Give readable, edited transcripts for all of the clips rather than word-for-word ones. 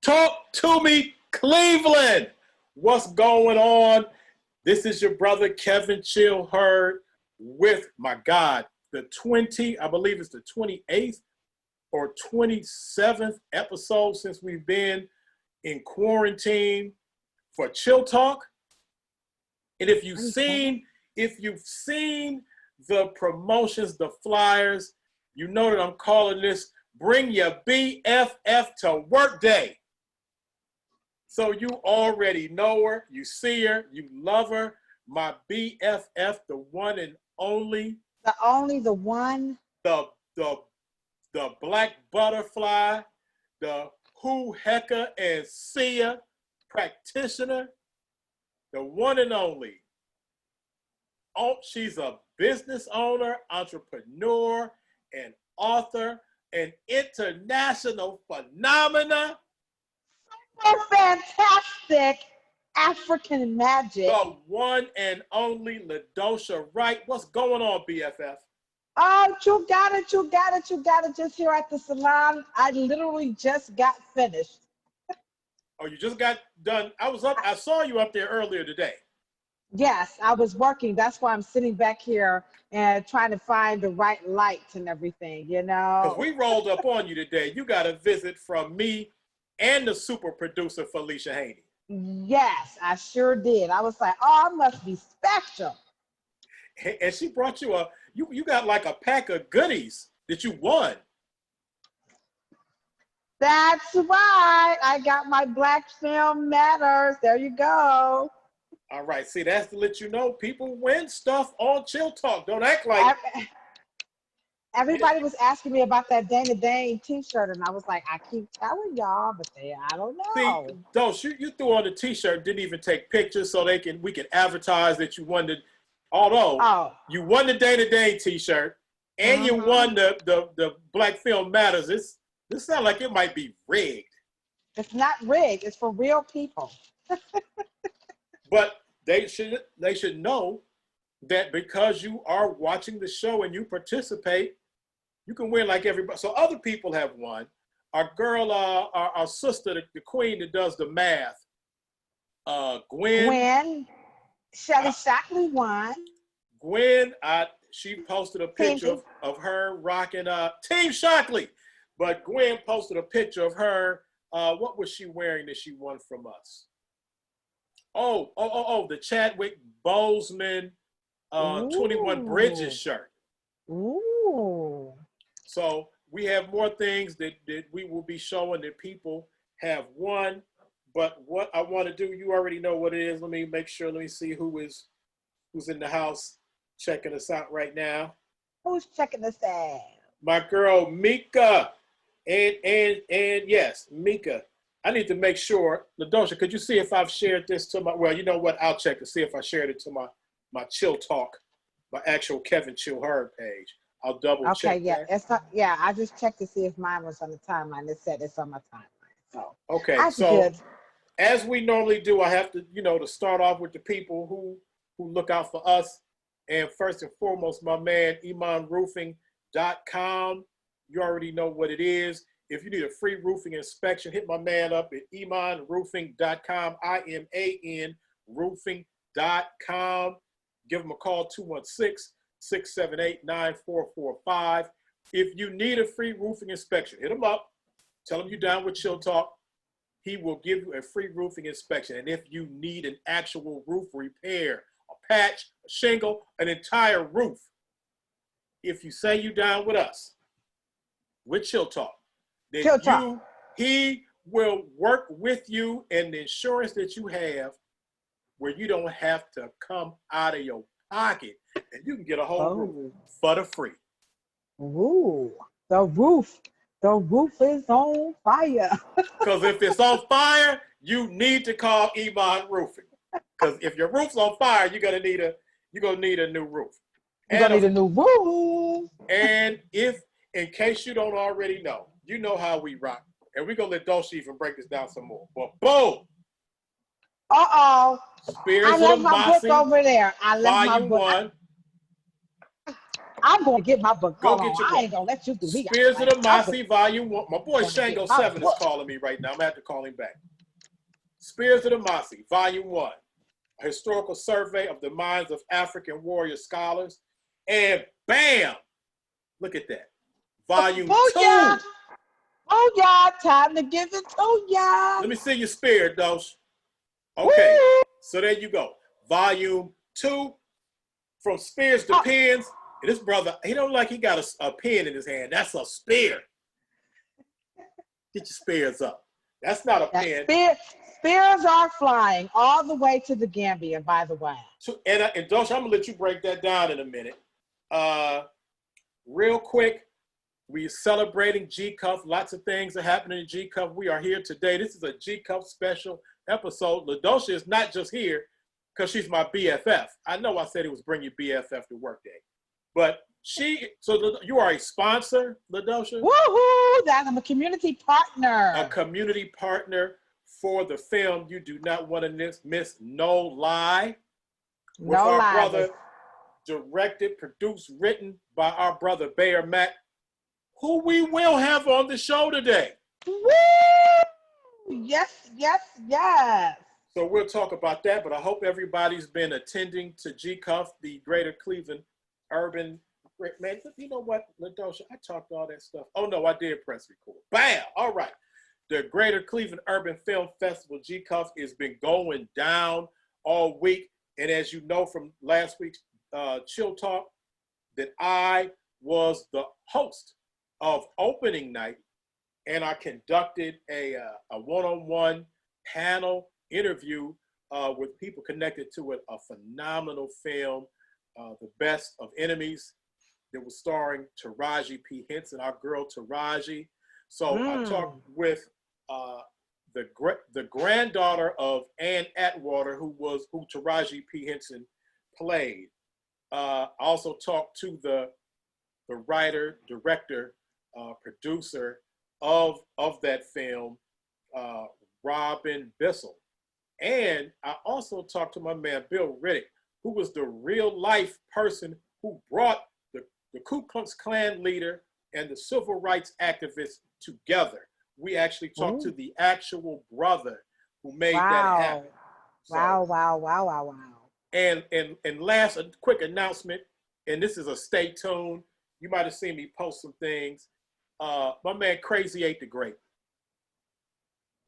Talk to me, Cleveland. What's going on? This is your brother, Kevin Chill Hurd, with, my God, I believe it's the 28th or 27th episode since we've been in quarantine for Chill Talk. And if you've seen the promotions, the flyers, you know that I'm calling this Bring Your BFF to Work Day. So you already know her, you see her, you love her. My BFF, the one and only. The one. The black butterfly, the who, hecka, and seer practitioner, the one and only. Oh, she's a business owner, entrepreneur, and author, an international phenomena. So fantastic African magic. The one and only Ladosha Wright. What's going on, BFF? Oh, you got it. Just here at the salon. I literally just got finished. Oh, you just got done. I saw you up there earlier today. Yes, I was working. That's why I'm sitting back here and trying to find the right lights and everything, you know. Because we rolled up on you today. You got a visit from me and the super producer, Felicia Haney. Yes, I sure did. I was like, oh, I must be special. And she brought you you got like a pack of goodies that you won. That's right. I got my Black Film Matters. There you go. All right. See, that's to let you know people win stuff on Chill Talk. Don't act like. Everybody was asking me about that Dana Dane t-shirt, and I was like, I keep telling y'all, but I don't know. See, don't you threw on the t-shirt, didn't even take pictures so we can advertise that you won you won the Dana Dane t-shirt and you won the Black Film Matters. This sounds like it might be rigged. It's not rigged. It's for real people. But they should know that because you are watching the show and you participate, you can win like everybody. So other people have won. Our girl, our sister, the queen that does the math, Gwen Shelly Shockley won. Gwen, she posted a picture of her rocking Team Shockley. But Gwen posted a picture of her. What was she wearing that she won from us? The Chadwick Boseman 21 Bridges shirt. Ooh. So we have more things that we will be showing that people have won. But what I want to do, you already know what it is. Let me see who's in the house checking us out right now. Who's checking us out? My girl Mika. And yes, Mika. I need to make sure, Ladosha, could you see if I've shared this to well, you know what? I'll check to see if I shared it to my Chill Talk, my actual Kevin Chill Hurd page. I'll double check. Okay, yeah. I just checked to see if mine was on the timeline. It said it's on my timeline. So okay, that's so good. As we normally do, I have to, to start off with the people who look out for us. And first and foremost, my man, imanroofing.com. You already know what it is. If you need a free roofing inspection, hit my man up at imanroofing.com, IMAN roofing.com. Give him a call, 216-678-9445. If you need a free roofing inspection, hit him up. Tell him you're down with Chill Talk. He will give you a free roofing inspection. And if you need an actual roof repair, a patch, a shingle, an entire roof, if you say you're down with us, with Chill Talk, then he will work with you and the insurance that you have where you don't have to come out of your pocket and you can get a whole roof for the free. Ooh, the roof is on fire. Because if it's on fire, you need to call Iman Roofing. Because if your roof's on fire, you're gonna need a new roof. You're gonna need a new roof. And if, in case you don't already know, you know how we rock. And we're gonna let Dosha even break this down some more. But boom! Spears I left my book over there. I left Volume my book. 1. I'm going to get my book. Go Hold on. get your I book. ain't going to let you do me out Spears of like the I'm Mossy, Volume 1. My boy going to Shango get my 7 is book. calling me right now. I'm going to have to call him back. Spears of the Mossy, Volume 1. A historical survey of the minds of African warrior scholars. And bam! Look at that. Volume 2. Booyah! Oh, yeah, time to give it to ya. Let me see your spear, Dosh. Okay, Woo! so there you go. Volume 2, From Spears to Pens. And this brother, he don't like he got a pen in his hand. That's a spear. Get your spears up. That's not a pen. Spears are flying all the way to the Gambia, by the way. So, and Dosh, I'm going to let you break that down in a minute. Real quick, we're celebrating GCUFF. Lots of things are happening in GCUFF. We are here today. This is a GCUFF special episode. Ladosha is not just here because she's my BFF. I know I said it was bring your BFF to work day. But so you are a sponsor, Ladosha? Woohoo! I'm a community partner. A community partner for the film You Do Not Want to Miss No Lie. With No our lie. brother, directed, produced, written by our brother Bayer Mack, who we will have on the show today. Woo! Yes, yes, yes. So we'll talk about that, but I hope everybody's been attending to GCUFF, the Greater Cleveland Urban. Man, you know what, Ladosha, I talked all that stuff. Oh no, I did press record. Bam! All right. The Greater Cleveland Urban Film Festival, GCUFF, has been going down all week. And as you know from last week's Chill Talk, that I was the host of opening night, and I conducted a one-on-one panel interview with people connected to it, a phenomenal film, The Best of Enemies, that was starring Taraji P. Henson, our girl Taraji. So I talked with the granddaughter of Ann Atwater, who Taraji P. Henson played. I also talked to the writer, director, producer of that film, Robin Bissell. And I also talked to my man, Bill Riddick, who was the real life person who brought the Ku Klux Klan leader and the civil rights activists together. We actually talked to the actual brother who made that happen. So, Wow. And last, a quick announcement, and this is a stay tuned. You might have seen me post some things. My man Crazy 8 the Great.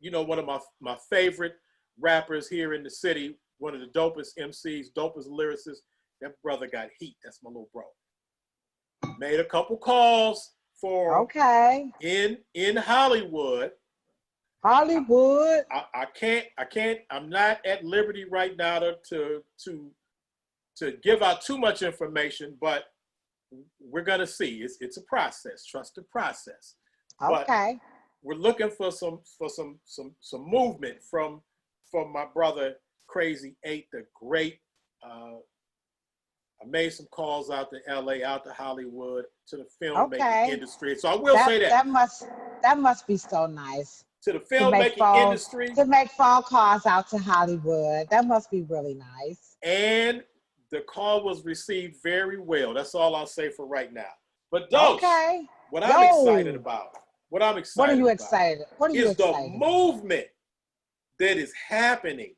You know, one of my favorite rappers here in the city, one of the dopest MCs, dopest lyricists. That brother got heat. That's my little bro. Made a couple calls for in Hollywood. Hollywood. I can't. I'm not at liberty right now to give out too much information, but we're gonna see. It's a process. Trust the process. Okay. But we're looking for some movement from my brother Crazy 8 the Great. I made some calls out to LA, out to Hollywood, to the filmmaking industry. So I will say that. That must be so nice. To the filmmaking industry. To make phone calls out to Hollywood. That must be really nice. And the call was received very well. That's all I'll say for right now. But Dosh, what I'm excited about, what are you excited? The movement that is happening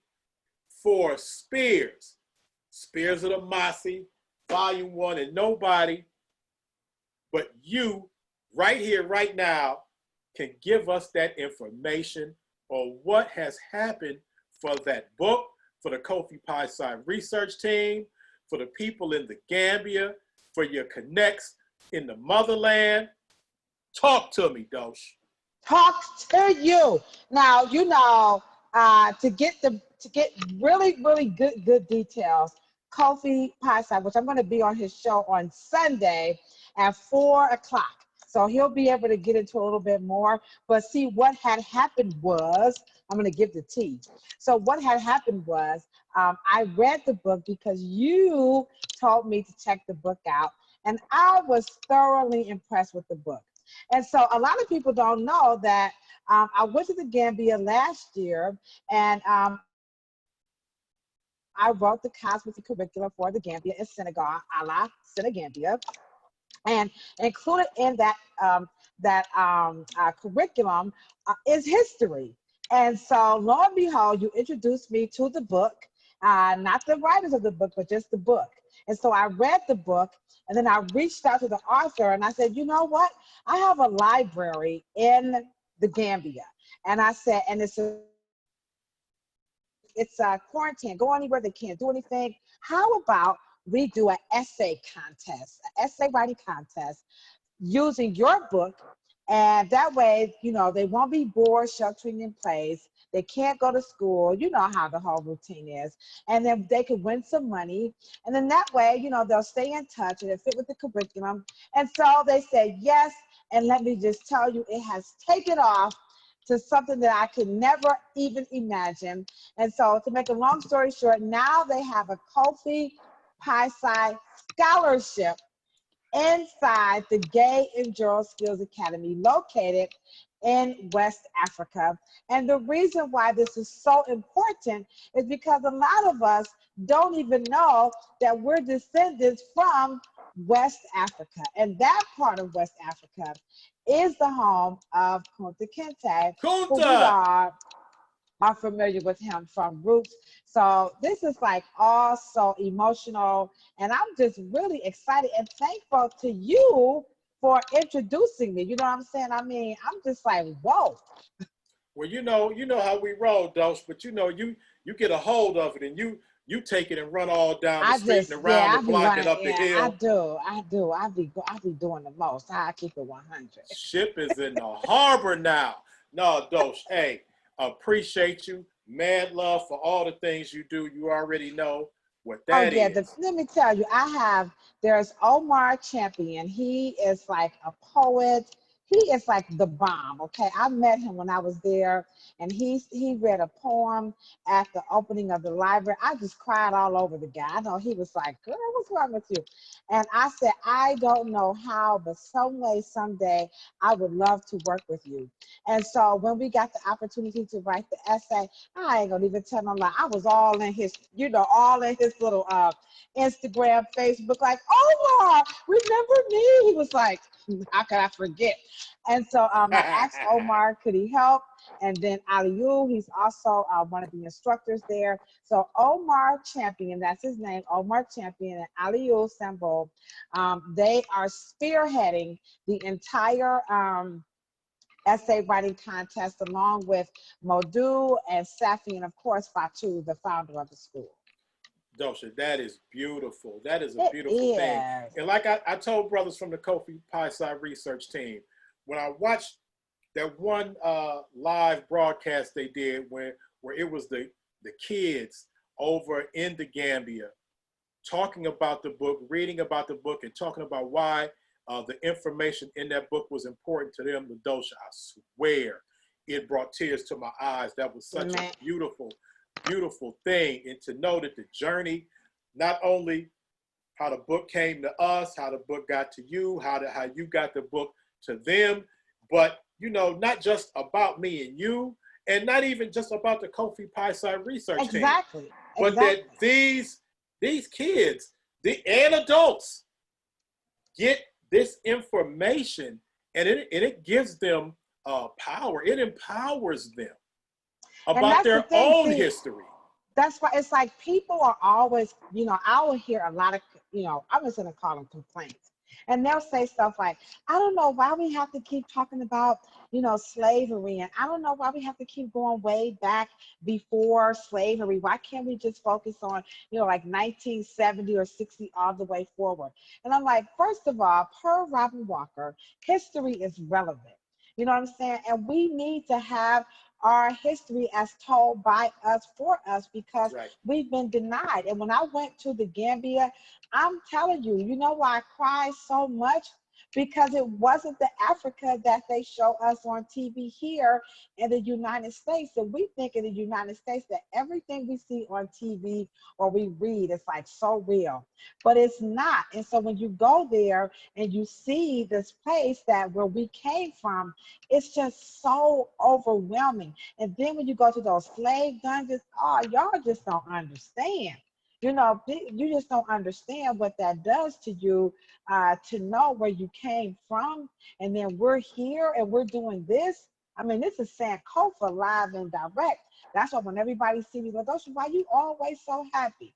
for Spears of the Mossy, Volume 1, and nobody but you right here, right now, can give us that information on what has happened for that book, for the Kofi Pie-Side research team, for the people in the Gambia, for your connects in the motherland. Talk to me, Dosh. Talk to you. Now, you know, to get really, really good details, Kofi Pie-Side, which I'm going to be on his show on Sunday at 4:00. So he'll be able to get into a little bit more. But see, what had happened was, I'm going to give the tea. So what had happened was, I read the book because you told me to check the book out. And I was thoroughly impressed with the book. And so a lot of people don't know that I went to the Gambia last year, and I wrote the cosmetic curriculum for the Gambia in Senegal, a la Senegambia. And included in that curriculum is history. And so, lo and behold, you introduced me to the book, not the writers of the book, but just the book. And so I read the book, and then I reached out to the author, and I said, you know what? I have a library in the Gambia. And I said, and it's quarantine, go anywhere, they can't do anything. How about we do an essay contest, an essay writing contest using your book, and that way, you know, they won't be bored sheltering in place. They can't go to school. You know how the whole routine is. And then they could win some money. And then that way, you know, they'll stay in touch and it fit with the curriculum. And so they said yes. And let me just tell you, it has taken off to something that I could never even imagine. And so to make a long story short, now they have a Kofi Pi-Psi scholarship inside the Gay and Girl Skills Academy located in West Africa. And the reason why this is so important is because a lot of us don't even know that we're descendants from West Africa. And that part of West Africa is the home of Kunta Kinte, who we are familiar with him from Roots. So this is like all so emotional, and I'm just really excited and thankful to you for introducing me. You know what I'm saying? I mean, I'm just like, whoa. Well, you know how we roll, Dose, but you know, you get a hold of it and you take it and run all down the street and around the block and up the hill. I do. I be doing the most. I keep it 100. Ship is in the harbor now. No, Dose, hey, appreciate you. Mad love for all the things you do. You already know what that is. Let me tell you, there's Omar Champion. He is like a poet. He is like the bomb, okay? I met him when I was there, and he read a poem at the opening of the library. I just cried all over the guy. I know he was like, girl, what's wrong with you? And I said, I don't know how, but some way, someday, I would love to work with you. And so when we got the opportunity to write the essay, I ain't gonna even tell no lie. I was all in his, all in his little Instagram, Facebook, like, Omar, remember me? He was like, how could I forget? And so I asked Omar, could he help? And then Aliyu, he's also one of the instructors there. So Omar Champion, that's his name, Omar Champion, and Aliyu Sambo, they are spearheading the entire essay writing contest, along with Modu and Safi, and of course Fatu, the founder of the school. Dosha, that is beautiful. That is a beautiful thing. And like I told brothers from the Kofi Pi-Psi research team, when I watched that one live broadcast they did where it was the kids over in the Gambia talking about the book, reading about the book, and talking about why the information in that book was important to them, the Dosha, I swear, it brought tears to my eyes. That was such a beautiful thing. And to know that the journey, not only how the book came to us, how the book got to you, how you got the book to them, but not just about me and you, and not even just about the Kofi Pi-Psi research team, but that these kids and adults get this information, and it gives them power. It empowers them about their own history. That's why it's like people are always, I will hear a lot of, I'm just going to call them complaints. And they'll say stuff like, I don't know why we have to keep talking about, slavery. And I don't know why we have to keep going way back before slavery. Why can't we just focus on, like 1970 or 60 all the way forward? And I'm like, first of all, per Robin Walker, history is relevant. You know what I'm saying? And we need to have our history as told by us, for us, because we've been denied. And when I went to the Gambia, I'm telling you, you know why I cried so much? Because it wasn't the Africa that they show us on TV here in the United States. And we think in the United States that everything we see on TV or we read is like so real, but it's not. And so when you go there and you see this place where we came from, it's just so overwhelming. And then when you go to those slave dungeons, oh, y'all just don't understand. You know, you just don't understand what that does to you, to know where you came from, and then we're here and we're doing this. I mean, this is Sankofa live and direct. That's why when everybody sees me, Ladosha, why you always so happy?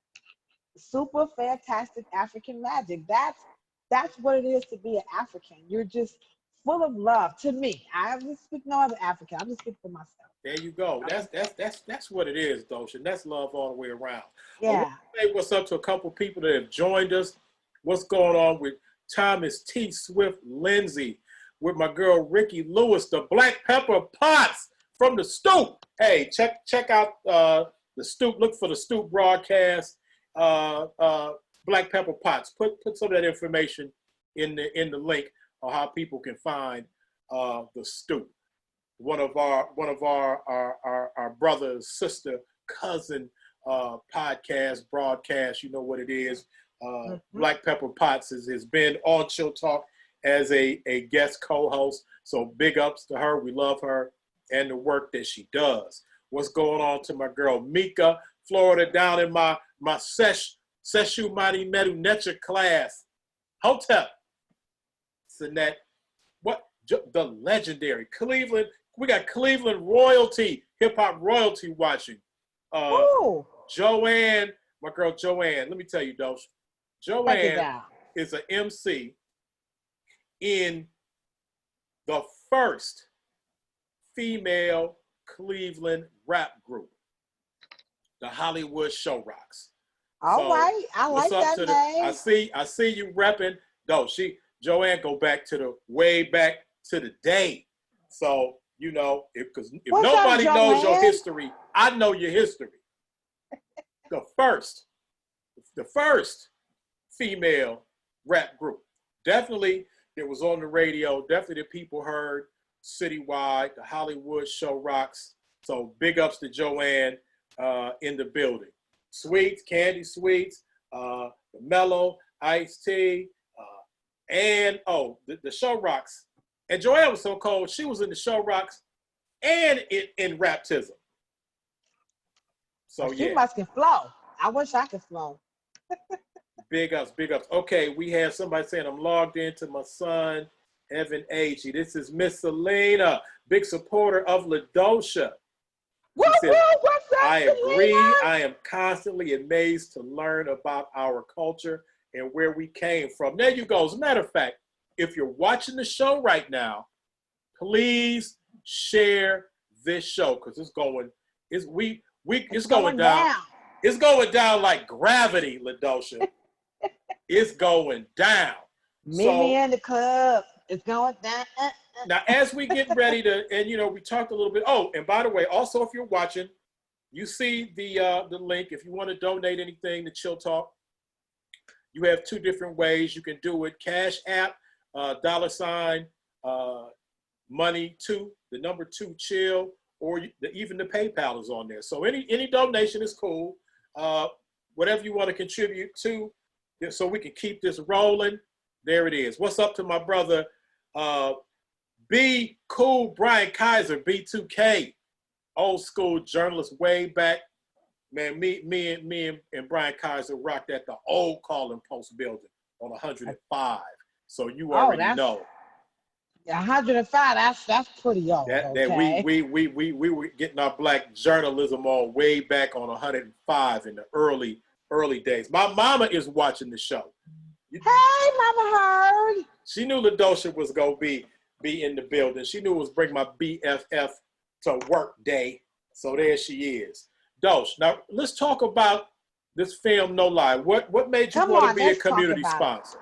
Super fantastic African magic. That's what it is to be an African. You're just full of love to me. I don't speak no other African. I'm just speaking for myself. There you go. That's what it is, Dosha. And that's love all the way around. Yeah. Say what's up to a couple people that have joined us. What's going on with Thomas T. Swift Lindsay, with my girl Ricky Lewis, the Black Pepper Potts from the Stoop. Hey, check out the Stoop. Look for the Stoop broadcast. Black Pepper Potts. Put some of that information in the link on how people can find the Stoop. One of our brother, sister, cousin podcast, broadcast, you know what it is. Black Pepper Potts has been on Chill Talk as a guest co-host. So big ups to her. We love her and the work that she does. What's going on to my girl Mika, Florida, down in my Seshu Mani Medu Necha class. Hotel. Sinette. What? The legendary Cleveland. We got Cleveland royalty, hip hop royalty watching. Joanne, my girl Joanne. Let me tell you, Dosh. Joanne is an MC in the first female Cleveland rap group, the Hollywood Show Rocks. All right, I like that name. I see you repping. No, Joanne go back to the way back to the day. So you know, if nobody knows your history, I know your history. The first female rap group. Definitely, it was on the radio. Definitely, the people heard citywide. The Hollywood Show Rocks. So big ups to Joanne in the building. Sweets, Candy Sweets, the Mellow, Iced Tea, and the Show Rocks. And Joanne was so cold, she was in the Show Rocks and in Raptism. So she must can flow. I wish I could flow. Big ups, big ups. Okay, we have somebody saying I'm logged into my son, Evan Agee. This is Miss Selena, big supporter of Ladosha. What's up, I agree. Selena? I am constantly amazed to learn about our culture and where we came from. There you go. As a matter of fact, if you're watching the show right now, please share this show because it's going down. It's going down like gravity, Ladosha. It's going down. Meet me in the club. It's going down. Now, as we get ready to, and we talked a little bit. Oh, and by the way, also if you're watching, you see the link. If you want to donate anything to Chill Talk, you have two different ways you can do it. Cash App, $, money to the number 2 chill, or even the PayPal is on there. So any donation is cool. Whatever you want to contribute to, so we can keep this rolling. There it is. What's up to my brother, B Cool Brian Kaiser, B2K, old school journalist way back. Man, me and Brian Kaiser rocked at the old Calling Post building on 105. So you already know. 105. That's pretty old. That we were getting our black journalism on way back on 105 in the early days. My mama is watching the show. Hey, Mama heard. She knew Ladosha was gonna be in the building. She knew it was bring my BFF to work day. So there she is. Dosh, now let's talk about this film, No Lie. What made you want to be a community sponsor?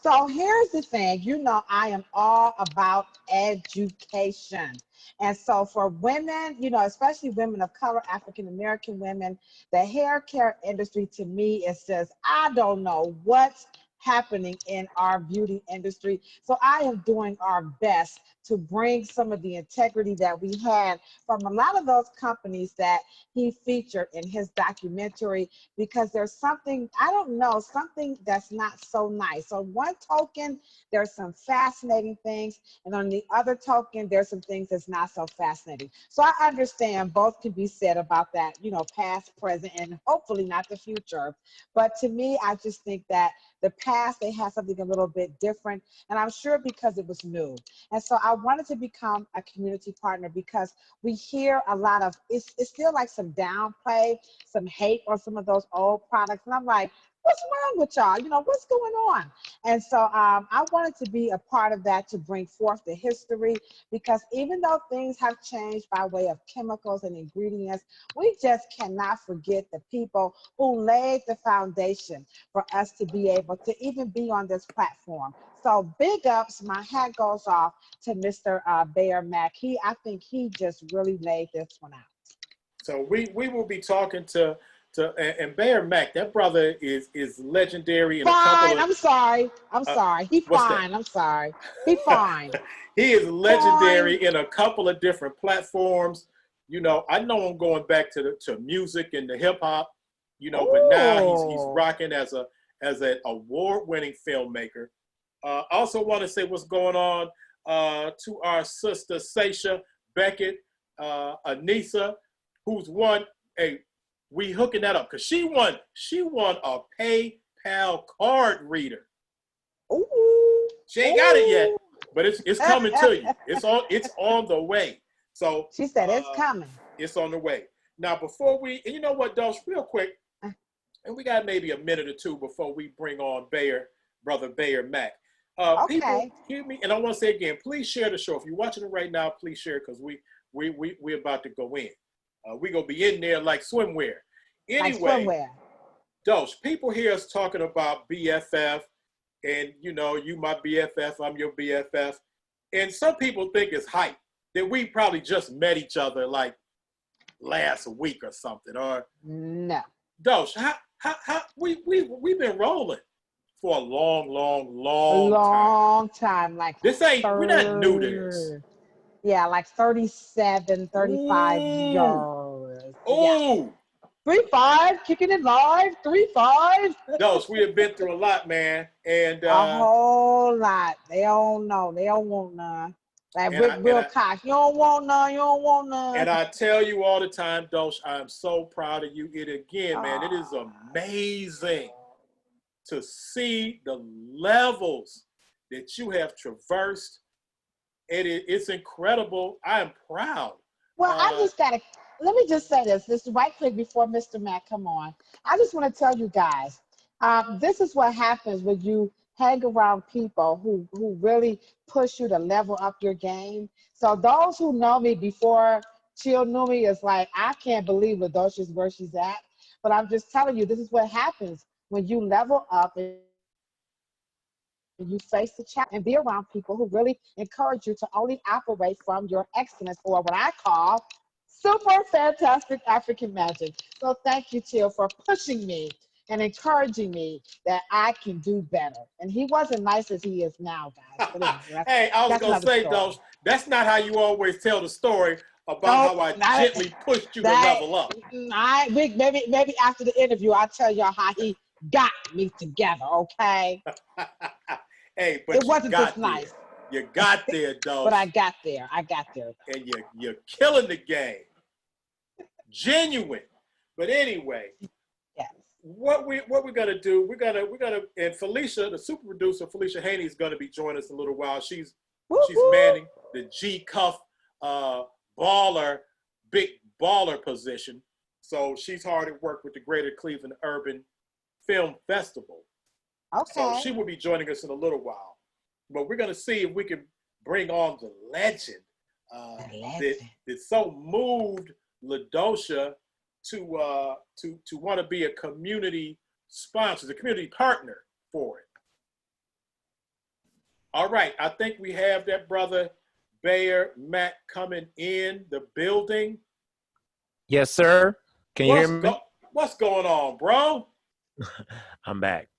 So here's the thing, I am all about education. And so for women, especially women of color, African-American women, the hair care industry to me is just, I don't know what's happening in our beauty industry. So I am doing our best to bring some of the integrity that we had from a lot of those companies that he featured in his documentary, because there's something, I don't know, something that's not so nice. On one token, there's some fascinating things, and on the other token, there's some things that's not so fascinating. So I understand both can be said about that, you know, past, present, and hopefully not the future. But to me, I just think that the past, they had something a little bit different, and I'm sure because it was new. And so I wanted to become a community partner, because we hear a lot of, it's still like some downplay, some hate on some of those old products. And I'm like, what's wrong with y'all? You know, what's going on? And so I wanted to be a part of that, to bring forth the history, because even though things have changed by way of chemicals and ingredients, we just cannot forget the people who laid the foundation for us to be able to even be on this platform. So big ups, my hat goes off to Mr. Bayer Mack. I think he just really laid this one out. So we will be talking to and Bayer Mack. That brother is legendary in a couple of. I'm sorry. He What's fine. that? I'm sorry. He fine. He is legendary Fine. in a couple of different platforms. You know, I know him going back to music and the hip hop. You know, but now he's rocking as an award-winning filmmaker. Also want to say what's going on to our sister Sasha Beckett, Anissa, who's won we hooking that up because she won a PayPal card reader. Ooh. She ain't got it yet, but it's coming to you. It's on the way. So she said it's coming. It's on the way. Now before and you know what, Dulce, real quick, and we got maybe a minute or two before we bring on brother Bayer Mack. Okay. People hear me, and I want to say again, please share the show. If you're watching it right now, please share, because we're about to go in. We're going to be in there like swimwear. Anyway, like swimwear. Dulce, people hear us talking about BFF, and you know, you my BFF, I'm your BFF. And some people think it's hype, that we probably just met each other like last week or something. Or no. Dulce, how we've been rolling for a long time. Like this ain't, we're not new to this. Yeah, like 37, 35 years. Oh, yeah. 3-5, kicking it live, 3-5. Dulce, we have been through a lot, man. And a whole lot. They don't know. They don't want none. Like Rick Wilcox, you don't want none, you don't want none. And I tell you all the time, Dulce, I'm so proud of you. Man, it is amazing to see the levels that you have traversed. It's incredible. I am proud. Well, I just gotta, let me just say this right quick before Mr. Mack come on. I just want to tell you guys, this is what happens when you hang around people who really push you to level up your game. So those who know me before Chill knew me is like, I can't believe Ladosha's where she's at. But I'm just telling you, this is what happens when you level up and you face the challenge and be around people who really encourage you to only operate from your excellence, or what I call super fantastic African magic. So thank you, Chill, for pushing me and encouraging me that I can do better. And he wasn't nice as he is now, guys. Hey, I was going to say, Dulce, that's not how you always tell the story about how I gently pushed you to level up. Maybe after the interview, I'll tell y'all how he got me together, okay? Hey, but it wasn't just nice. You got there, Dulce. But I got there. And you're killing the game. Genuine. But anyway, yes. What we're gonna do? We're gonna and Felicia, the super producer, Felicia Haney, is gonna be joining us in a little while. She's manning the GCUFF big baller position. So she's hard at work with the Greater Cleveland Urban Film Festival. Okay. So she will be joining us in a little while. But we're gonna see if we can bring on the legend that so moved Ladosha to want to be a community sponsor, a community partner for it. All right, I think we have that brother Bayer Mack coming in the building. Yes, sir. Can you hear me? What's going on, bro? I'm back.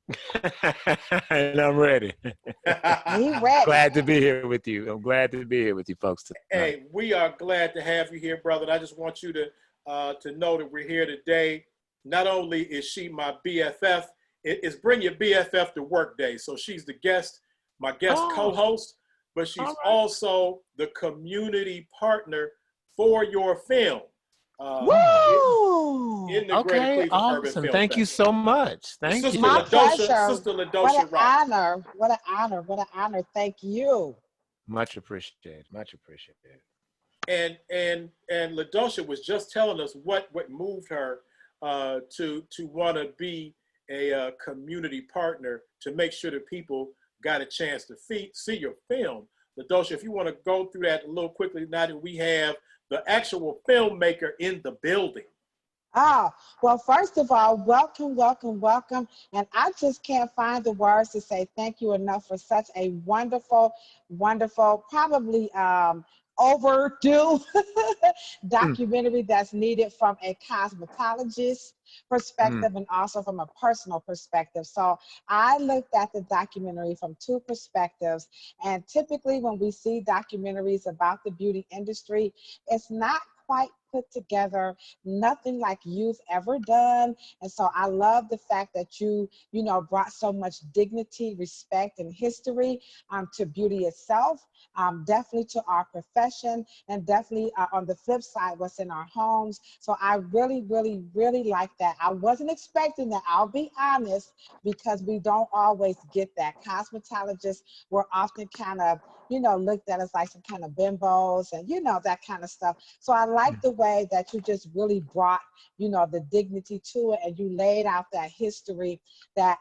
And I'm ready. He ready. Glad to be here with you. I'm glad to be here with you folks tonight. Hey, we are glad to have you here, brother. And I just want you to know that we're here today. Not only is she my BFF, it's Bring Your BFF to Work Day. So she's the guest, my guest co-host, but she's also the community partner for your film. Woo! In the Greater Cleveland Urban Awesome. Film Thank you Festival. so much. Thank Sister you. My pleasure. Sister Ladosha What an Wright. honor. What an honor. What an honor. Thank you. Much appreciated. Much appreciated. And Ladosha was just telling us what moved her to want to be a community partner to make sure that people got a chance to see your film. Ladosha, if you want to go through that a little quickly, now that we have the actual filmmaker in the building. Well, first of all, welcome, welcome, welcome. And I just can't find the words to say thank you enough for such a wonderful, wonderful, probably overdue documentary that's needed from a cosmetologist perspective and also from a personal perspective. So I looked at the documentary from two perspectives, and typically when we see documentaries about the beauty industry, it's not quite put together, nothing like you've ever done. And so I love the fact that you brought so much dignity, respect, and history to beauty itself, definitely to our profession, and definitely on the flip side, what's in our homes. So I really, really, really like that. I wasn't expecting that, I'll be honest, because we don't always get that. Cosmetologists were often kind of, looked at as like some kind of bimbos and, that kind of stuff. So I like the way that you just really brought, the dignity to it, and you laid out that history that,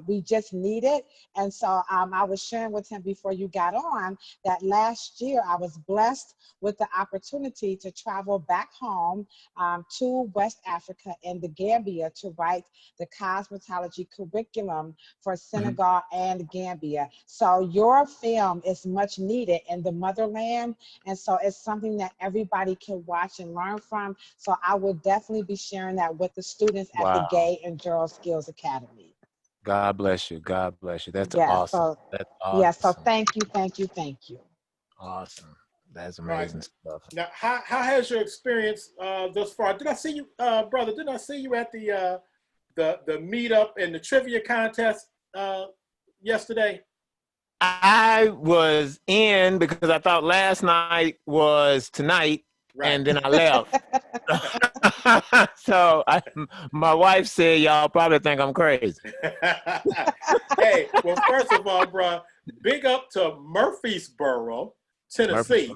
we just needed. And so I was sharing with him before you got on that last year I was blessed with the opportunity to travel back home to West Africa and the Gambia to write the cosmetology curriculum for Senegal and Gambia. So your film is much needed in the motherland, and so it's something that everybody can watch and learn from. So I would definitely be sharing that with the students at the Gay and Girls Skills Academy. God bless you. God bless you. That's awesome. So, That's awesome. Yeah, so thank you, thank you, thank you. Awesome. That's amazing stuff. Now, how has your experience thus far? Did I see you, brother? Didn't I see you at the meetup and the trivia contest yesterday? I was in because I thought last night was tonight, and then I left. So my wife said, y'all probably think I'm crazy. Hey, well, first of all, bro, big up to Murfreesboro, Tennessee.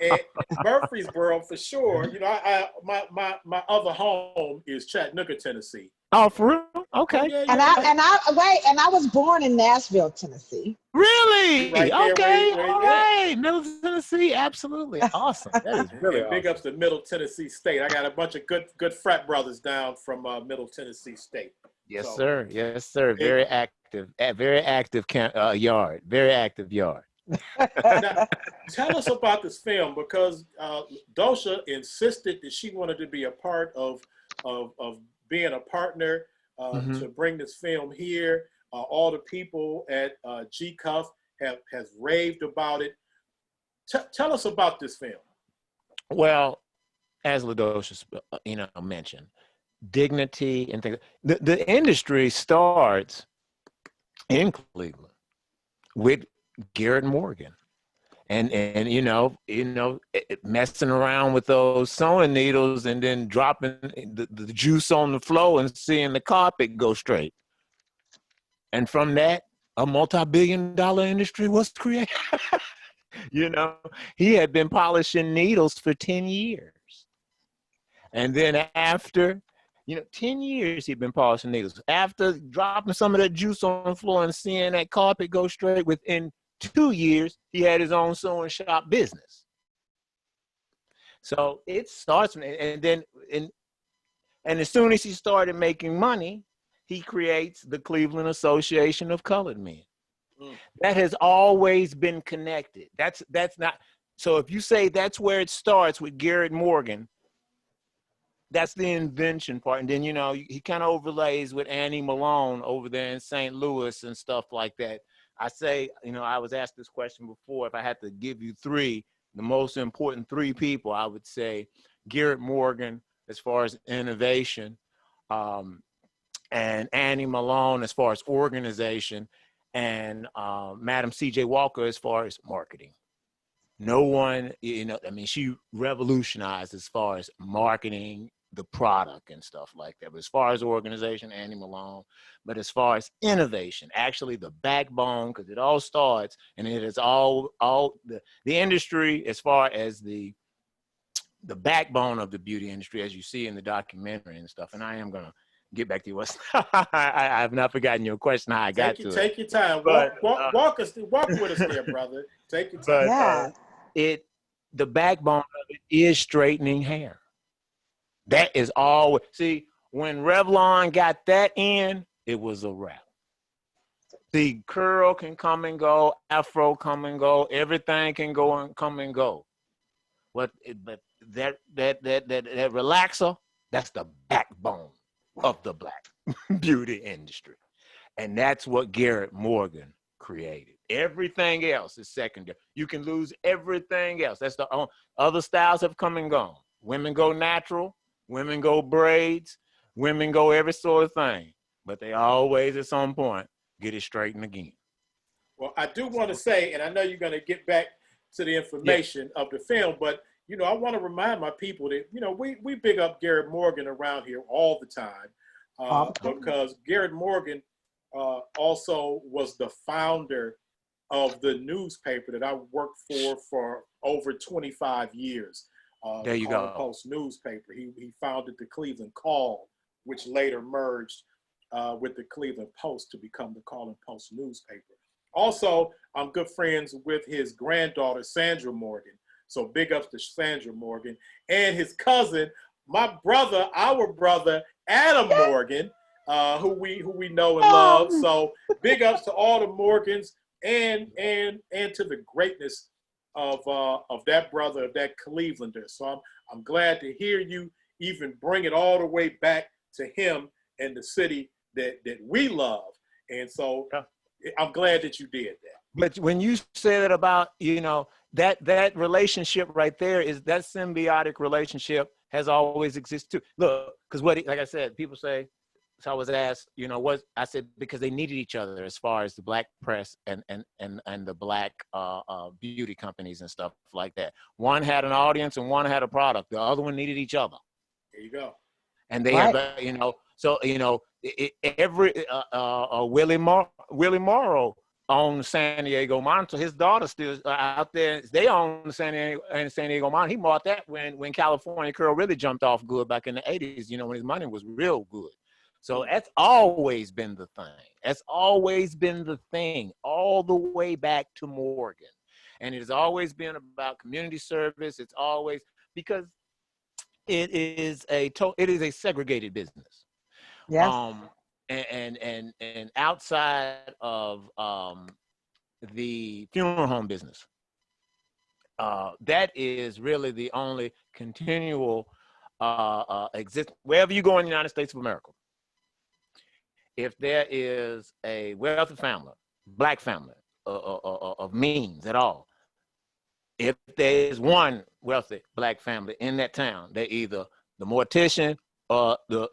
And Murfreesboro for sure. My other home is Chattanooga, Tennessee. Oh, for real? Okay. And I was born in Nashville, Tennessee. Really? Right there, okay. All right. Middle Tennessee. Absolutely. Awesome. That is really awesome. Big ups to Middle Tennessee State. I got a bunch of good frat brothers down from Middle Tennessee State. Yes, sir. Yes, sir. Very active. Very active yard. Very active yard. Now, tell us about this film, because Dosha insisted that she wanted to be a part of being a partner to bring this film here. All the people at GCUFF has raved about it. Tell us about this film. Well, as Ladosha mentioned, dignity and things. The industry starts in Cleveland with Garrett Morgan, and messing around with those sewing needles and then dropping the juice on the floor and seeing the carpet go straight. And from that, a multi-billion-dollar industry was created. He had been polishing needles for 10 years. And then after 10 years he'd been polishing needles. After dropping some of that juice on the floor and seeing that carpet go straight, within 2 years, he had his own sewing shop business. So it starts, and as soon as he started making money, he creates the Cleveland Association of Colored Men. That has always been connected. That's not, so if you say that's where it starts with Garrett Morgan, That's the invention part. And then, you know, he kind of overlays with Annie Malone over there in St. Louis and stuff like that. I say, you know, I was asked this question before. If I had to give you three, the most important three people, I would say Garrett Morgan as far as innovation, and Annie Malone as far as organization, and Madam C.J. Walker as far as marketing. No one, you know, I mean, she revolutionized as far as marketing the product and stuff like that. But as far as organization, Annie Malone. But as far as innovation, actually the backbone, because it all starts, and it is all the industry as far as the backbone of the beauty industry, as you see in the documentary and stuff. And I am gonna get back to you. I have not forgotten your question. How I got to it. Take your time. But, walk with us there, brother. Take your time. Yeah. The backbone of it is straightening hair. That is all. See, when Revlon got that in, it was a wrap. The curl can come and go, afro come and go, everything can go and come and go. But that relaxer, that's the backbone of the black beauty industry. And that's what Garrett Morgan created. Everything else is secondary. You can lose everything else. That's the other styles have come and gone. Women go natural, women go braids, women go every sort of thing. But they always at some point get it straightened again. Well, I do want to say, and I know you're going to get back to the information of the film, but you know, I want to remind my people that, you know, we big up Garrett Morgan around here all the time, because Garrett Morgan also was the founder of the newspaper that I worked for over 25 years. There you go. Post newspaper. He founded the Cleveland Call, which later merged with the Cleveland Post to become the Call and Post newspaper. Also, I'm good friends with his granddaughter, Sandra Morgan. So big ups to Sandra Morgan and his cousin, our brother, Adam Morgan, who we know and love. So big ups to all the Morgans and to the greatness of that brother, of that Clevelander. So I'm glad to hear you even bring it all the way back to him and the city that we love. And so I'm glad that you did that. But when you say that about, you know, that relationship right there, is that symbiotic relationship has always existed too. Look, because like I said, people say, so I was asked, you know, what I said, because they needed each other as far as the black press and the black beauty companies and stuff like that. One had an audience and one had a product. The other one needed each other. There you go. And they have, you know, so, you know, Willie Morrow owned San Diego Monitor. His daughter still out there. They own San Diego Monitor. He bought that when California Curl really jumped off good back in the 80s, you know, when his money was real good. So that's always been the thing. That's always been the thing, all the way back to Morgan. And it has always been about community service. It's always, because it is a segregated business. Yes. And outside of the funeral home business, that is really the only continual exist wherever you go in the United States of America. If there is a wealthy family, black family of means at all, if there is one wealthy black family in that town, they're either the mortician or the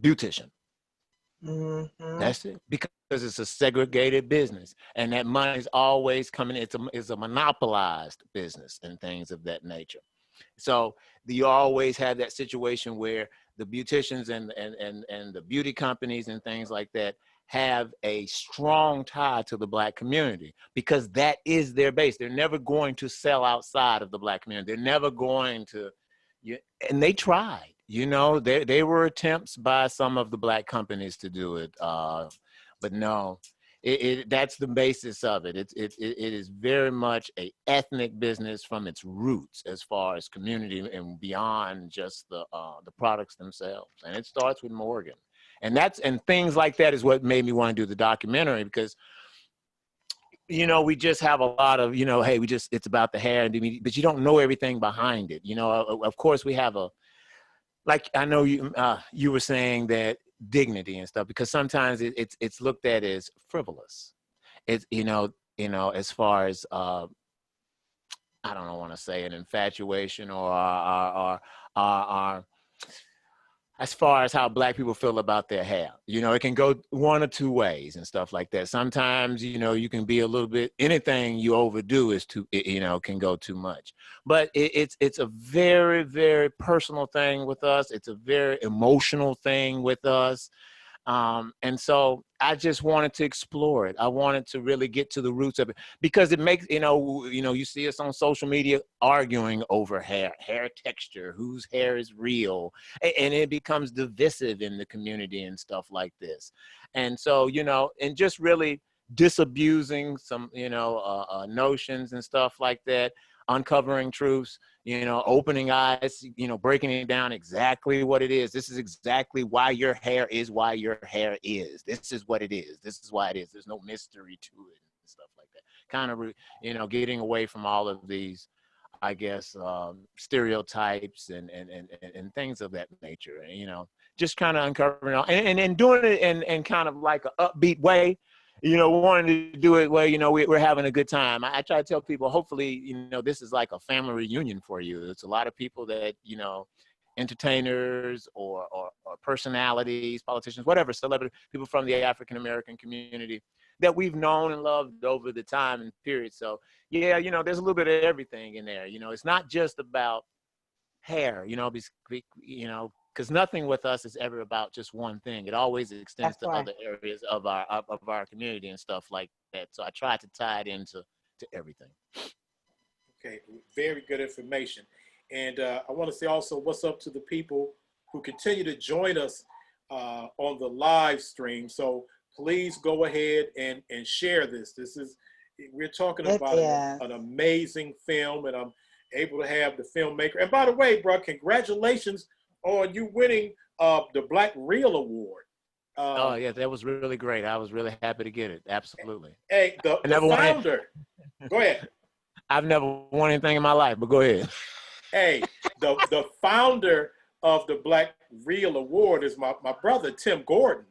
beautician. Mm-hmm. That's it, because it's a segregated business, and that money is always coming. It's a monopolized business and things of that nature. So you always have that situation where the beauticians and the beauty companies and things like that have a strong tie to the black community, because that is their base. They're never going to sell outside of the black community. They're never going to, and they tried. You know, there were attempts by some of the black companies to do it, but no, that's the basis of it. It is very much a ethnic business from its roots, as far as community and beyond just the products themselves. And it starts with Morgan, and things like that is what made me want to do the documentary, because, you know, we just have a lot of, you know, hey, it's about the hair, but you don't know everything behind it. You know, of course we have like I know you were saying that dignity and stuff, because sometimes it's looked at as frivolous. It's as far as I don't want to say an infatuation or as far as how Black people feel about their hair. It can go one or two ways and stuff like that. Sometimes, you can be a little bit, anything you overdo is can go too much. But it's a very, very personal thing with us. It's a very emotional thing with us. And so I just wanted to explore it. I wanted to really get to the roots of it, because it makes, you see us on social media arguing over hair texture, whose hair is real, and it becomes divisive in the community and stuff like this. And so, and just really disabusing some, notions and stuff like that, uncovering truths, opening eyes, breaking it down exactly what it is. This is exactly why your hair is why your hair is. This is what it is. This is why it is. There's no mystery to it and stuff like that. Kind of, getting away from all of these, I guess, stereotypes and things of that nature. And, just kind of uncovering all, and doing it in kind of like an upbeat way. Wanting to do it where, we're having a good time. I try to tell people, hopefully, this is like a family reunion for you. It's a lot of people that, entertainers or personalities, politicians, whatever, celebrity, people from the African-American community that we've known and loved over the time and period. So, yeah, there's a little bit of everything in there. It's not just about hair, because nothing with us is ever about just one thing. It always extends to other areas of our community and stuff like that. So I try to tie it into everything. Okay, very good information. And I want to say also what's up to the people who continue to join us on the live stream. So please go ahead and share this. We're talking about an amazing film, and I'm able to have the filmmaker. And by the way, bro, congratulations on you winning the Black Reel Award. Oh yeah, that was really great. I was really happy to get it. Absolutely. Hey, the founder. Go ahead. I've never won anything in my life, but go ahead. Hey, the founder of the Black Reel Award is my brother Tim Gordon.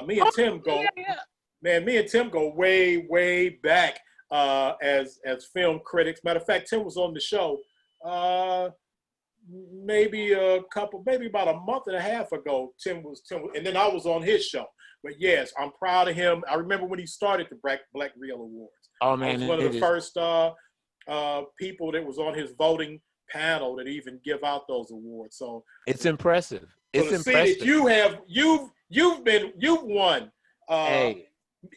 Me and Tim go way back as film critics. Matter of fact, Tim was on the show maybe about a month and a half ago. Tim was, and then I was on his show. But yes, I'm proud of him. I remember when he started the Black Reel Awards. Oh man, I was one of the first people that was on his voting panel that even give out those awards. So it's impressive. It's impressive. See that you've won. Hey,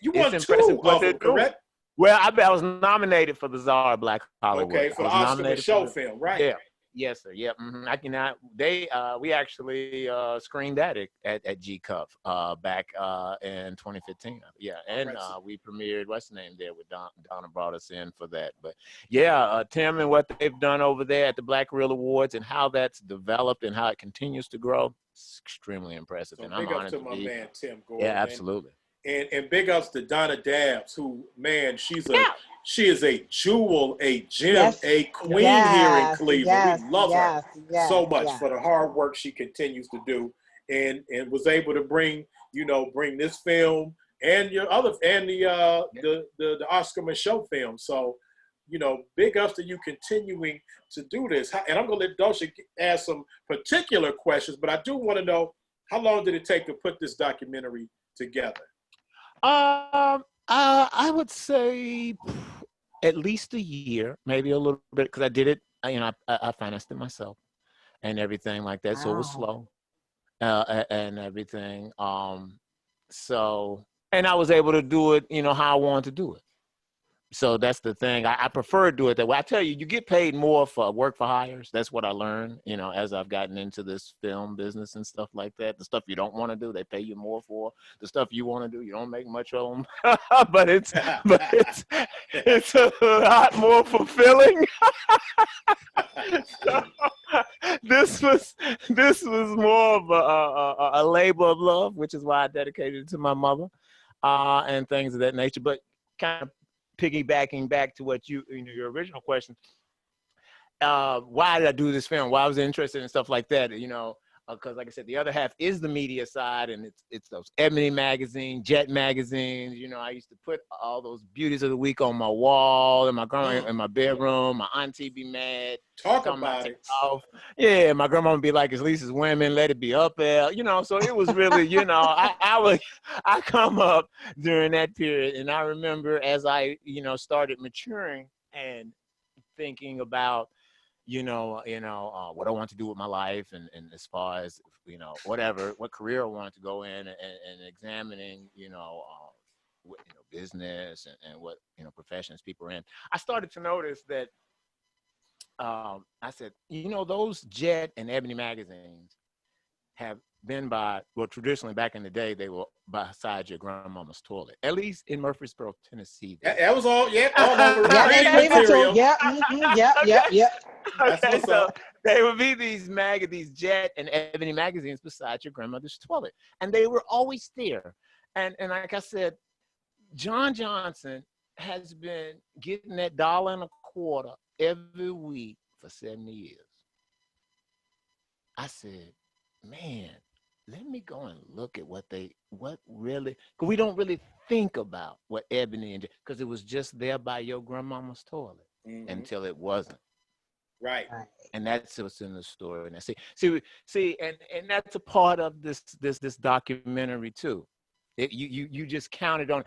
you won two of them, correct? Well, I was nominated for the Czar Black Hollywood. Okay, for the Oscar show film, right? Yeah. Yes, sir. Yep. Mm-hmm. We actually screened that at GCUFF back in 2015. Yeah, and we premiered what's the name there with Donna brought us in for that. But yeah, Tim and what they've done over there at the Black Reel Awards and how that's developed and how it continues to grow, it's extremely impressive. So and big I'm ups to my man Tim Gordon. Yeah, absolutely. And big ups to Donna Dabbs, who, man, she is a jewel, a gem, a queen here in Cleveland. We love her so much for the hard work she continues to do, and was able to bring this film and the Oscar Michaud film. So, big ups to you continuing to do this. And I'm gonna let Dosha ask some particular questions, but I do want to know, how long did it take to put this documentary together? I would say at least a year, maybe a little bit, because I did it. I financed it myself and everything like that, so it was slow and everything. So, and I was able to do it, how I wanted to do it. So that's the thing. I prefer to do it that way. I tell you, you get paid more for work for hires. That's what I learned, as I've gotten into this film business and stuff like that. The stuff you don't want to do, they pay you more for. The stuff you want to do, you don't make much of them. but it's a lot more fulfilling. So, this was more of a labor of love, which is why I dedicated it to my mother and things of that nature. But kind of piggybacking back to what your original question, why did I do this film? Why was I interested in stuff like that? because like I said, the other half is the media side, and it's those Ebony magazine, Jet magazines. You know, I used to put all those beauties of the week on my wall in my grandma in my bedroom. My auntie be mad. Talk about it. Off. Yeah, my grandma would be like, "At least it's women, let it be up there." You know, so it was really, you know, I come up during that period, and I remember as I, you know, started maturing and thinking about, what I want to do with my life, and as far as, you know, what career I wanted to go in, and examining, business and what, professions people are in. I started to notice that I said, those Jet and Ebony magazines have been traditionally back in the day, they were beside your grandmama's toilet, at least in Murfreesboro, Tennessee. That was all, all over reading material. Yep. Okay, so they would be these Jet and Ebony magazines beside your grandmother's toilet, and they were always there. And like I said, John Johnson has been getting that $1.25 every week for 70 years. I said, man, let me go and look at what really, because we don't really think about what Ebony and, because it was just there by your grandmama's toilet until it wasn't. Right. And that's what's in the story. And see, and that's a part of this documentary too. You just counted on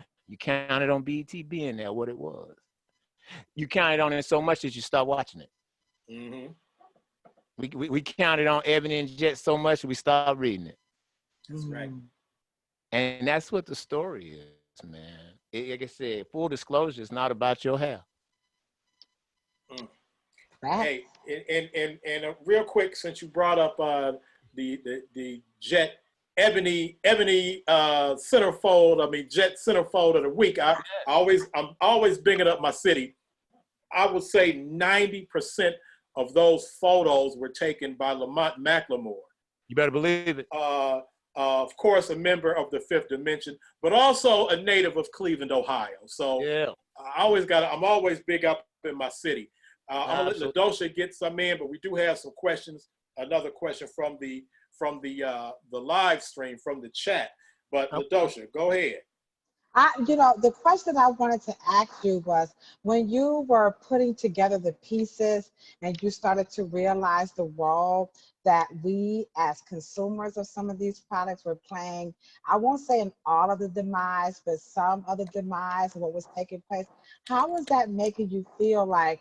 BET being there, what it was. You counted on it so much that you stopped watching it. Mm-hmm. We counted on Ebony and Jet so much that we stopped reading it. That's right. And that's what the story is, man. Like I said, full disclosure, it's not about your hair. Hey, and real quick, since you brought up the Jet Ebony centerfold, Jet centerfold of the week, I'm always bringing up my city. I would say 90% of those photos were taken by Lamont McLemore. You better believe it. Of course, a member of the Fifth Dimension, but also a native of Cleveland, Ohio. So yeah, I'm always big up in my city. I'm gonna let Ladosha get some in, but we do have some questions. Another question from the live stream, from the chat. But Ladosha, go ahead. The question I wanted to ask you was, when you were putting together the pieces and you started to realize the role that we as consumers of some of these products were playing, I won't say in all of the demise, but some of the demise of what was taking place, how was that making you feel like,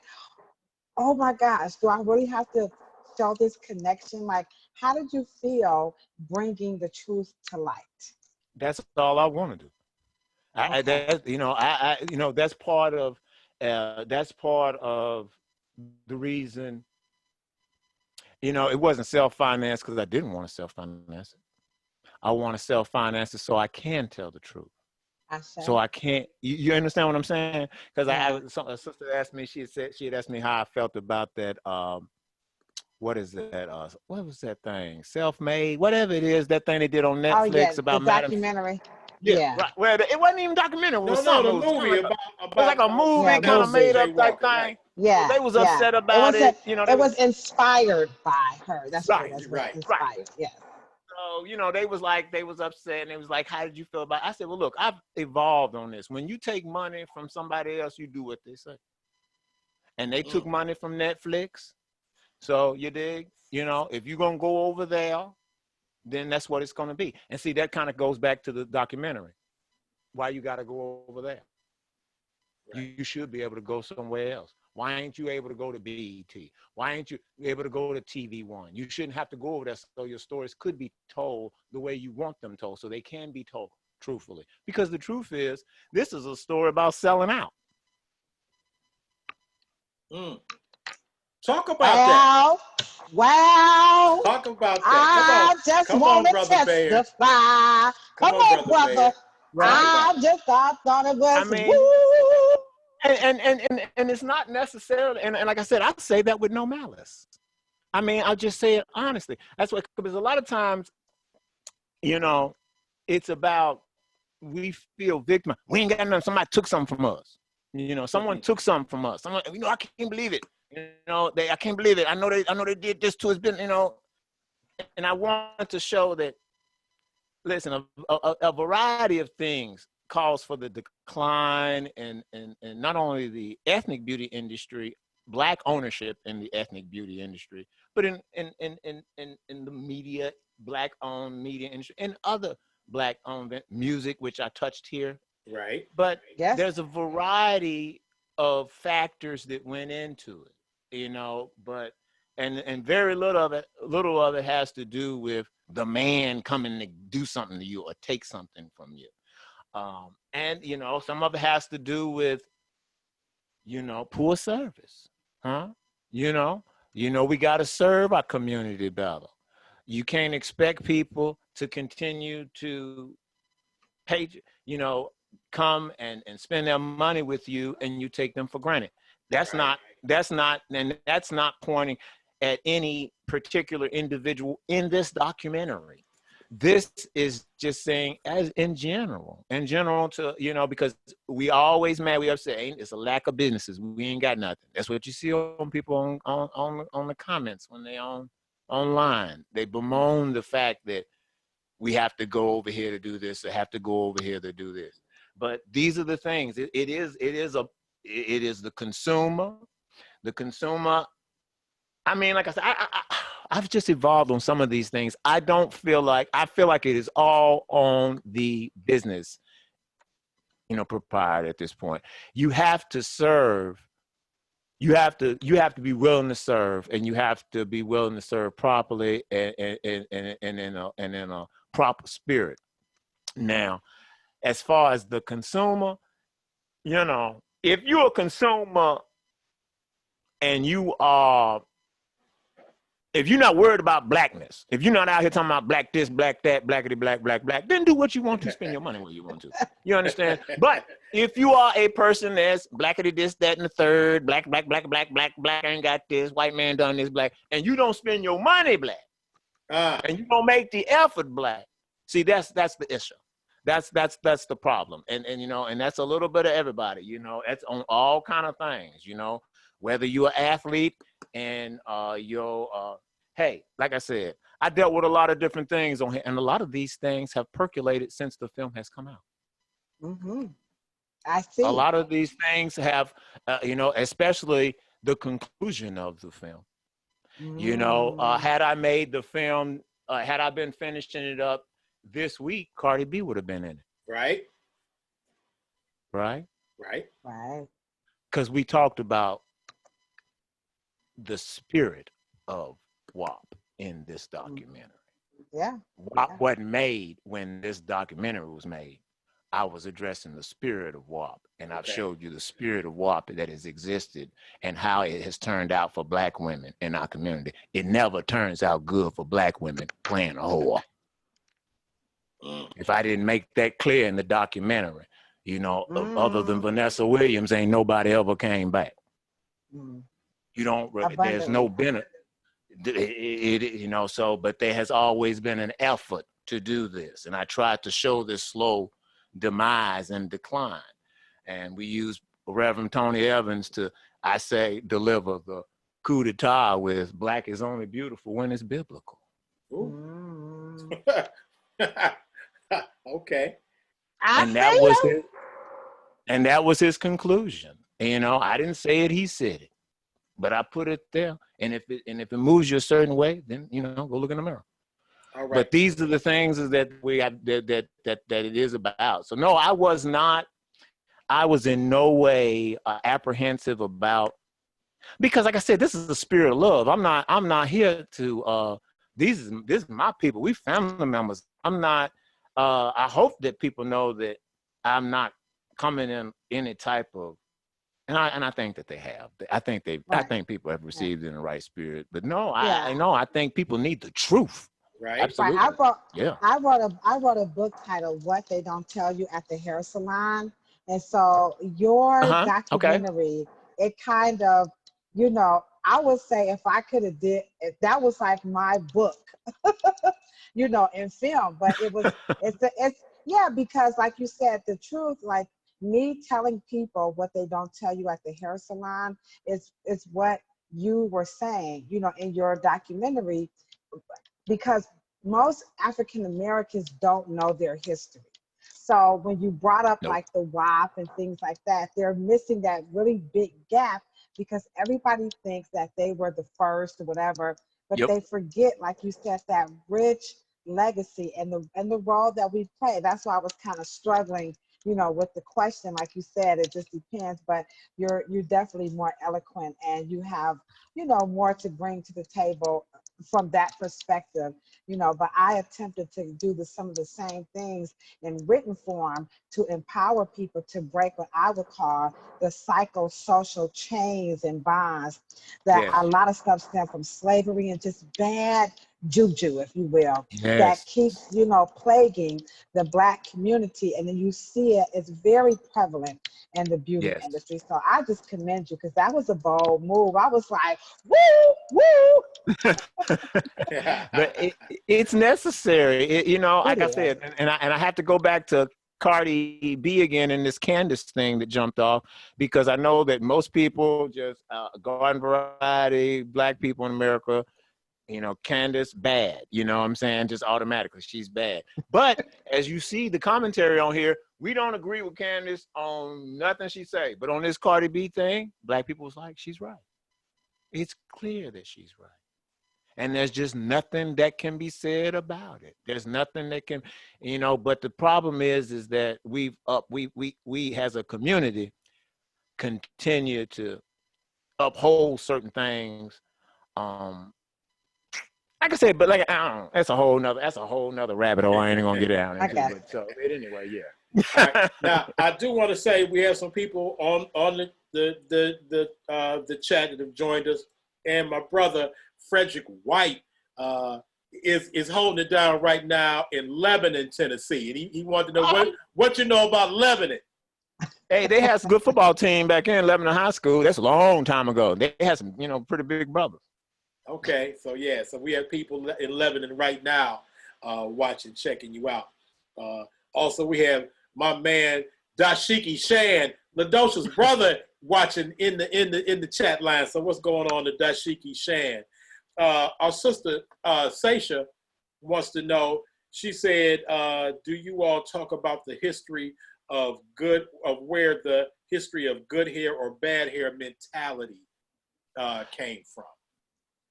oh my gosh, do I really have to show this connection? Like, how did you feel bringing the truth to light? That's all I want to do. That's part of the reason. It wasn't self-financed because I didn't want to self-finance it. I want to self-finance it so I can tell the truth. So I can't. You understand what I'm saying? Because a sister asked me. She had asked me how I felt about that. What is that? What was that thing? Self-made, whatever it is. That thing they did on Netflix about the documentary. Yeah, right. Well, it wasn't even documentary. It was the movie about it was like a movie kind of made up type thing. Right. Yeah, they was upset about it. It was inspired by her. That's right. That's right. Inspired. Right. Yeah. So they was upset, and they was like, "How did you feel about it?" I said, "Well, look, I've evolved on this. When you take money from somebody else, you do what they say. And they took money from Netflix. So you dig? If you're gonna go over there, then that's what it's going to be. And see, that kind of goes back to the documentary. Why you got to go over there? Right. You should be able to go somewhere else. Why ain't you able to go to BET? Why ain't you able to go to TV One? You shouldn't have to go over there, so your stories could be told the way you want them told, so they can be told truthfully. Because the truth is, this is a story about selling out. Talk about that. Wow. Talk about that. I just want to testify. Come on, brother. I just thought it was. And it's not necessarily, and like I said, I say that with no malice. I'll just say it honestly. That's what, because a lot of times, it's about, we feel victim. We ain't got nothing. Somebody took something from us. Someone took something from us. Someone, I can't believe it. I can't believe it. I know they did this to us. Been, and I wanted to show that, listen, a variety of things calls for the decline and not only the ethnic beauty industry, Black ownership in the ethnic beauty industry, but in the media, Black owned media industry, and other Black owned music, which I touched here. Right. But Yes. there's a variety of factors that went into it, you know, but and very little of it has to do with the man coming to do something to you or take something from you. And you know, some of it has to do with, you know, poor service, huh? You know, we got to serve our community better. You can't expect people to continue to pay, you know, come and spend their money with you and you take them for granted. That's Right. that's not pointing at any particular individual in this documentary. This is just saying as in general to, you know, because we always mad, we upset, it's a lack of businesses. We ain't got nothing. That's what you see on people on the comments when they online. They bemoan the fact that we have to go over here to do this, or have to go over here to do this. But these are the things. It is the consumer. The consumer. I mean, like I said, I've just evolved on some of these things. I feel like it is all on the business, you know, proprietor at this point. You have to serve. You have to be willing to serve, and you have to be willing to serve properly and in a proper spirit. Now, as far as the consumer, you know, if you're a consumer and if you're not worried about blackness, if you're not out here talking about black this, black that, blackity, black, then do what you want to, spend your money where you want to. You understand? But if you are a person that's blackity this, that, and the third, black ain't got this, white man done this, black, and you don't spend your money black, and you don't make the effort black, see, that's the issue. That's the problem. And you know, and that's a little bit of everybody, you know, that's on all kind of things, you know, whether you're an athlete and hey, like I said, I dealt with a lot of different things on here, and a lot of these things have percolated since the film has come out. Mm-hmm. I see. A lot of these things have, you know, especially the conclusion of the film. You know, had I made the film, had I been finishing it up this week, Cardi B would have been in it. Right. Right? Right. Right. Because we talked about the spirit of WAP in this documentary. Yeah. WAP wasn't made when this documentary was made. I was addressing the spirit of WAP, and I've showed you the spirit of WAP that has existed and how it has turned out for Black women in our community. It never turns out good for Black women playing a whore. If I didn't make that clear in the documentary, you know, other than Vanessa Williams, ain't nobody ever came back. You don't, there's no benefit, you know, so, but there has always been an effort to do this. And I tried to show this slow demise and decline. And we use Reverend Tony Evans to, I say, deliver the coup d'etat with Black is only beautiful when it's biblical. Okay. And that was his conclusion. You know, I didn't say it, he said it. But I put it there. And if it moves you a certain way, then, you know, go look in the mirror. All right. But these are the things that we have that it is about. So no, I was in no way apprehensive about, because like I said, this is the spirit of love. I'm not here to this is my people. We family members. I'm not I hope that people know that I'm not coming in any type of, and I think that they have. I think people have received it in the right spirit. But no, I think people need the truth. Right. Absolutely. Right. I wrote a book titled "What They Don't Tell You at the Hair Salon," and so your documentary, it kind of, you know, I would say if that was like my book, you know, in film, but it's because like you said, the truth, like me telling people what they don't tell you at the hair salon is what you were saying, you know, in your documentary. because most African Americans don't know their history. So when you brought up like the WAP and things like that, they're missing that really big gap because everybody thinks that they were the first or whatever, but they forget, like you said, that rich legacy and the role that we play. That's why I was kind of struggling, you know, with the question. Like you said, it just depends, but you're definitely more eloquent and you have, you know, more to bring to the table from that perspective, you know. But I attempted to do some of the same things in written form to empower people to break what I would call the psychosocial chains and bonds that a lot of stuff stem from slavery and just bad juju, if you will, that keeps, you know, plaguing the Black community. And then you see it, it's very prevalent in the beauty industry. So I just commend you because that was a bold move. I was like, woo, woo. But it's necessary, you know, like I said, and I have to go back to Cardi B again in this Candace thing that jumped off, because I know that most people just garden variety, Black people in America, you know, Candace bad, you know what I'm saying? Just automatically, she's bad. But as you see the commentary on here, we don't agree with Candace on nothing she say. But on this Cardi B thing, Black people was like, she's right. It's clear that she's right. And there's just nothing that can be said about it. There's nothing that can, you know, but the problem is that we as a community continue to uphold certain things. Like I said, but like, I don't know, that's a whole nother rabbit hole I ain't gonna get down into. But so, but anyway, yeah. All right. Now, I do want to say we have some people on the chat that have joined us, and my brother Frederick White is holding it down right now in Lebanon, Tennessee, and he wanted to know what you know about Lebanon. Hey, they had some good football team back in Lebanon High School. That's a long time ago. They had some, you know, pretty big brothers. Okay, so yeah, so we have people in Lebanon right now watching, checking you out. Also, we have my man Dashiki Shan, Ladosha's brother, watching in the chat line. So what's going on to Dashiki Shan? Our sister Seisha wants to know. She said, "Do you all talk about the history of where the history of good hair or bad hair mentality came from?"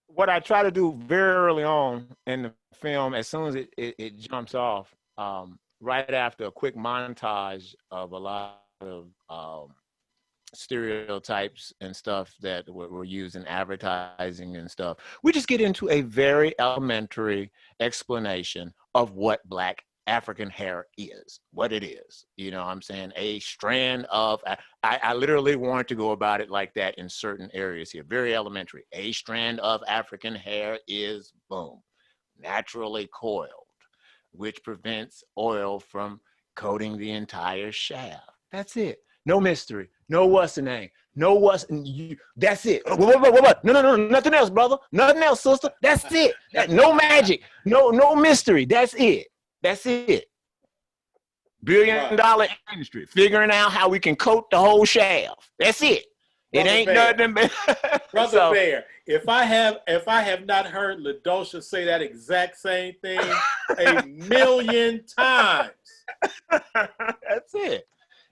What I try to do very early on in the film, as soon as it jumps off, right after a quick montage of a lot of stereotypes and stuff that were used in advertising and stuff, we just get into a very elementary explanation of what Black African hair is, what it is. You know what I'm saying? A strand of, I literally want to go about it like that in certain areas here, very elementary. A strand of African hair is, boom, naturally coiled, which prevents oil from coating the entire shaft. That's it. No mystery. No what's the name. No what's, that's it. What? No, nothing else, brother. Nothing else, sister. That's it. No magic. No mystery. That's it. That's it. Billion-dollar industry, figuring out how we can coat the whole shaft. That's it. Brother, it ain't Bayer. Nothing but Brother Bayer, if I have not heard Ladosha say that exact same thing a million times. That's it.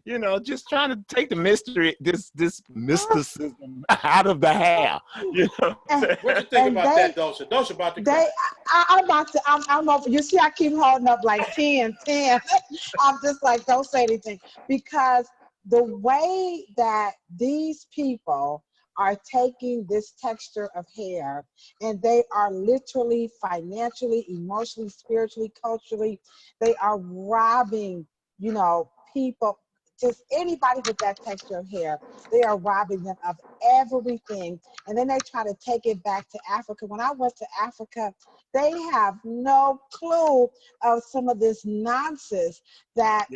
You know, just trying to take the mystery, this mysticism out of the hair. You know, what you think about that, Dosha? Dosha about to cry. I'm over. You see, I keep holding up like 10. I'm just like, don't say anything, because the way that these people are taking this texture of hair and they are literally financially, emotionally, spiritually, culturally, they are robbing, you know, people. Just anybody with that texture of hair, they are robbing them of everything. And then they try to take it back to Africa. When I went to Africa, they have no clue of some of this nonsense that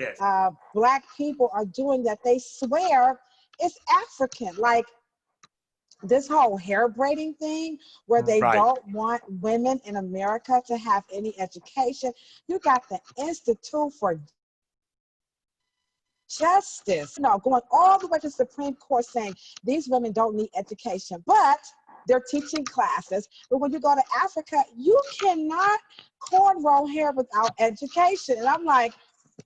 Black people are doing that they swear is African. Like this whole hair braiding thing where they don't want women in America to have any education. You got the Institute for Justice, you know, going all the way to the Supreme Court saying these women don't need education. But they're teaching classes. But when you go to Africa, you cannot cornrow hair without education. And I'm like,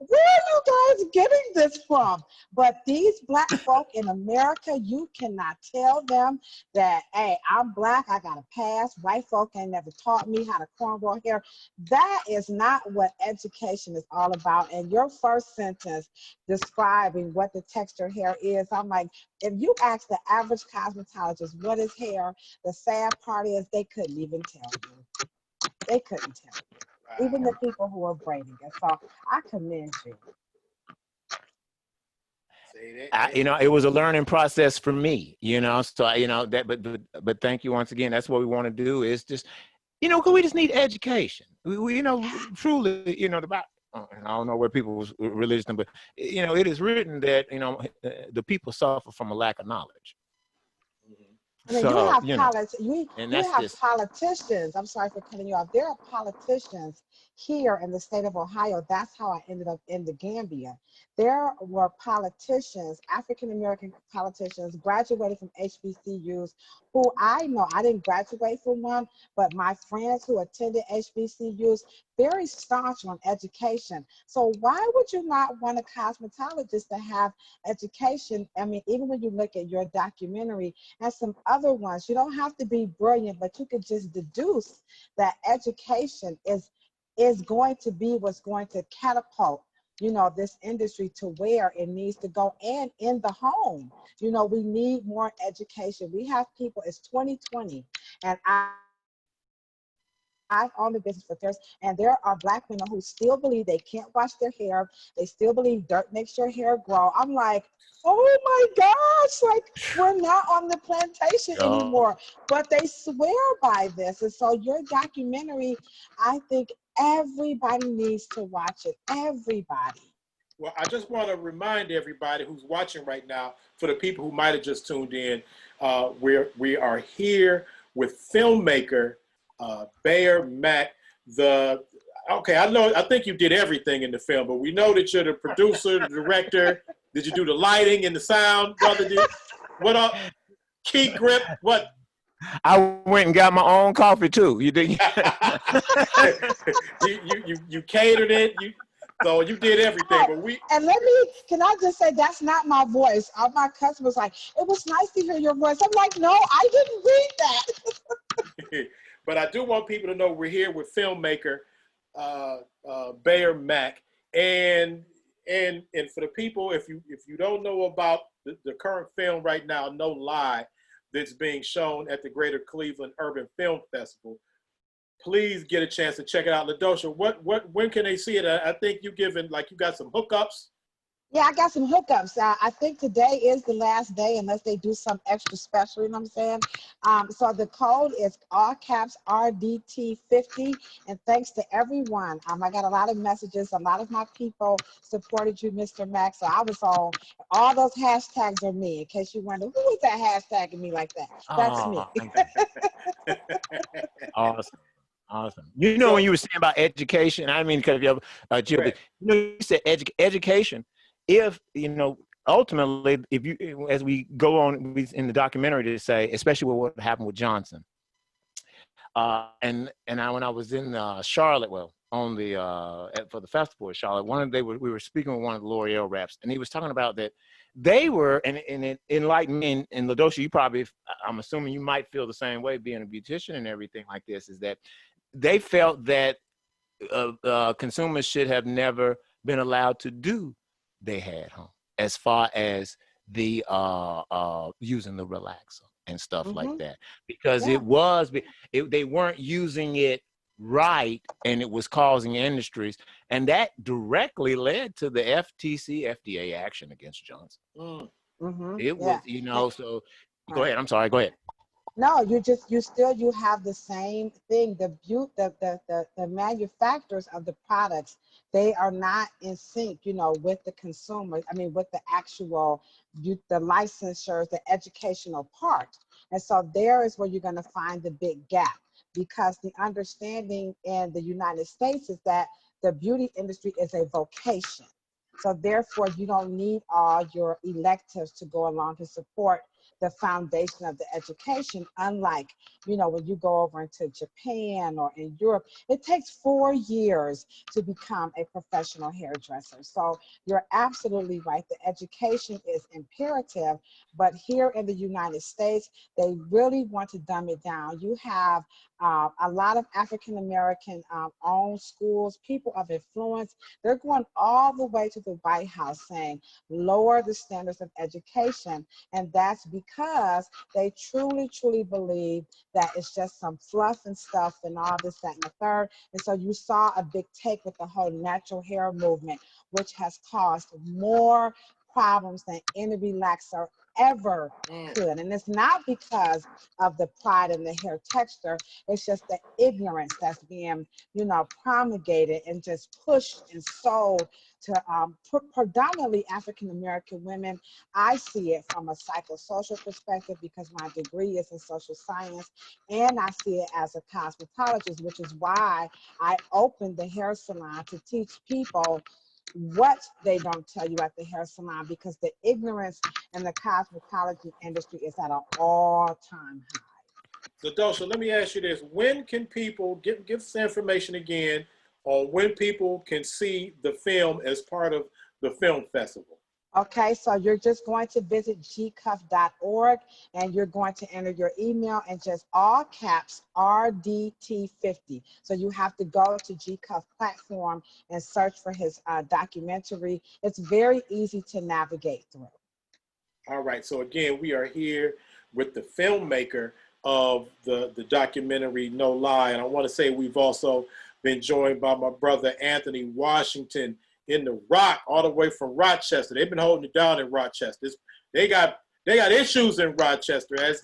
where are you guys getting this from? But these Black folk in America, you cannot tell them that, hey, I'm Black, I got a pass. White folk ain't never taught me how to cornrow hair. That is not what education is all about. And your first sentence describing what the texture hair is, I'm like, if you ask the average cosmetologist what is hair, the sad part is they couldn't even tell you. They couldn't tell you. Even the people who are braiding it. So I commend you. It was a learning process for me, so, but thank you once again. That's what we want to do is just, because we just need education. We truly, I don't know where people's religion, but, it is written that, the people suffer from a lack of knowledge. I mean, So, you have politicians. I'm sorry for cutting you off. There are politicians here in the state of Ohio. That's how I ended up in the Gambia. There were politicians, African-American politicians, graduated from HBCUs, who I know, I didn't graduate from one, but my friends who attended HBCUs, very staunch on education. So why would you not want a cosmetologist to have education? I mean, even when you look at your documentary and some other ones, you don't have to be brilliant, but you could just deduce that education is going to be what's going to catapult this industry to where it needs to go, and in the home. We need more education. We have people, it's 2020, and I've owned the business for 30 years, and there are Black women who still believe they can't wash their hair. They still believe dirt makes your hair grow. I'm like, oh my gosh, like we're not on the plantation anymore, but they swear by this. And so your documentary, I think everybody needs to watch it, everybody. Well, I just want to remind everybody who's watching right now, for the people who might have just tuned in, we are here with filmmaker Bayer Mack. I think you did everything in the film, but we know that you're the producer, the director. Did you do the lighting and the sound, brother? What up? Key grip, what? I went and got my own coffee too. You did. you catered it. So you did everything, but can I just say, that's not my voice. All my customers like, it was nice to hear your voice. I'm like, no, I didn't read that. But I do want people to know we're here with filmmaker Bayer Mack, and for the people, if you don't know about the current film right now, No Lie, that's being shown at the Greater Cleveland Urban Film Festival, please get a chance to check it out. Ladosha, when can they see it? I think you got some hookups. Yeah, I got some hookups. I think today is the last day, unless they do some extra special, you know what I'm saying? So the code is all caps RDT50, and thanks to everyone. I got a lot of messages. A lot of my people supported you, Mr. Mack, so I was on all those hashtags are me, in case you wonder, who is that hashtagging me like that? That's me. Awesome. When you were saying about education, I mean, because you have Jill, but, you said education. If ultimately, if you, as we go on in the documentary to say, especially with what happened with Johnson, and when I was in Charlotte, on the for the festival in Charlotte, we were speaking with one of the L'Oreal reps, and he was talking about that they were, and it enlightened me, and Ladosha, you probably, I'm assuming you might feel the same way, being a beautician and everything like this, is that they felt that consumers should have never been allowed to do they had home, as far as the using the relaxer and stuff like that, because they weren't using it right, and it was causing industries, and that directly led to the FDA action against Johnson. It was, so go ahead. I'm sorry, go ahead. No, you have the same thing. The manufacturers of the products, they are not in sync, with the consumers. I mean, with the actual, the licensures, the educational part. And so there is where you're going to find the big gap, because the understanding in the United States is that the beauty industry is a vocation. So therefore, you don't need all your electives to go along to support the foundation of the education, unlike, when you go over into Japan or in Europe, it takes 4 years to become a professional hairdresser. So you're absolutely right. The education is imperative, but here in the United States, they really want to dumb it down. You have a lot of African-American owned schools, people of influence. They're going all the way to the White House saying, lower the standards of education. And that's because they truly, truly believe that it's just some fluff and stuff and all this, that, and the third. And so you saw a big take with the whole natural hair movement, which has caused more problems than any relaxer ever could. And it's not because of the pride in the hair texture. It's just the ignorance that's being, promulgated and just pushed and sold to predominantly African-American women. I see it from a psychosocial perspective because my degree is in social science, and I see it as a cosmetologist, which is why I opened the hair salon to teach people what they don't tell you at the hair salon, because the ignorance in the cosmetology industry is at an all-time high. Ladosha, let me ask you this. When can people, give us information again on when people can see the film as part of the film festival? Okay, so you're just going to visit gcuff.org and you're going to enter your email and just all caps RDT50. So you have to go to GCUFF platform and search for his documentary. It's very easy to navigate through. All right, so again, we are here with the filmmaker of the documentary No Lie. And I want to say we've also been joined by my brother Anthony Washington in the Rock, all the way from Rochester. They've been holding it down in Rochester. They got issues in Rochester as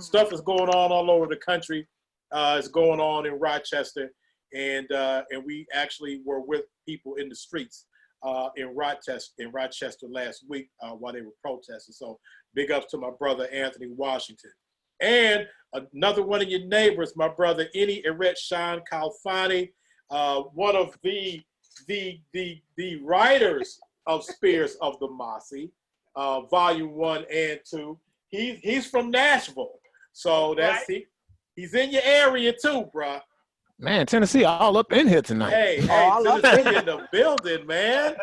stuff is going on all over the country. It's going on in Rochester, and we actually were with people in the streets in Rochester last week while they were protesting. So big ups to my brother Anthony Washington, and another one of your neighbors, my brother Eni Eret Shan Kalfani, one of the writers of Spears of the Mossy, volume 1 and 2. He's from Nashville, so that's right. He's in your area too, bruh. Man, Tennessee all up in here tonight. Hey, Tennessee in the building, man.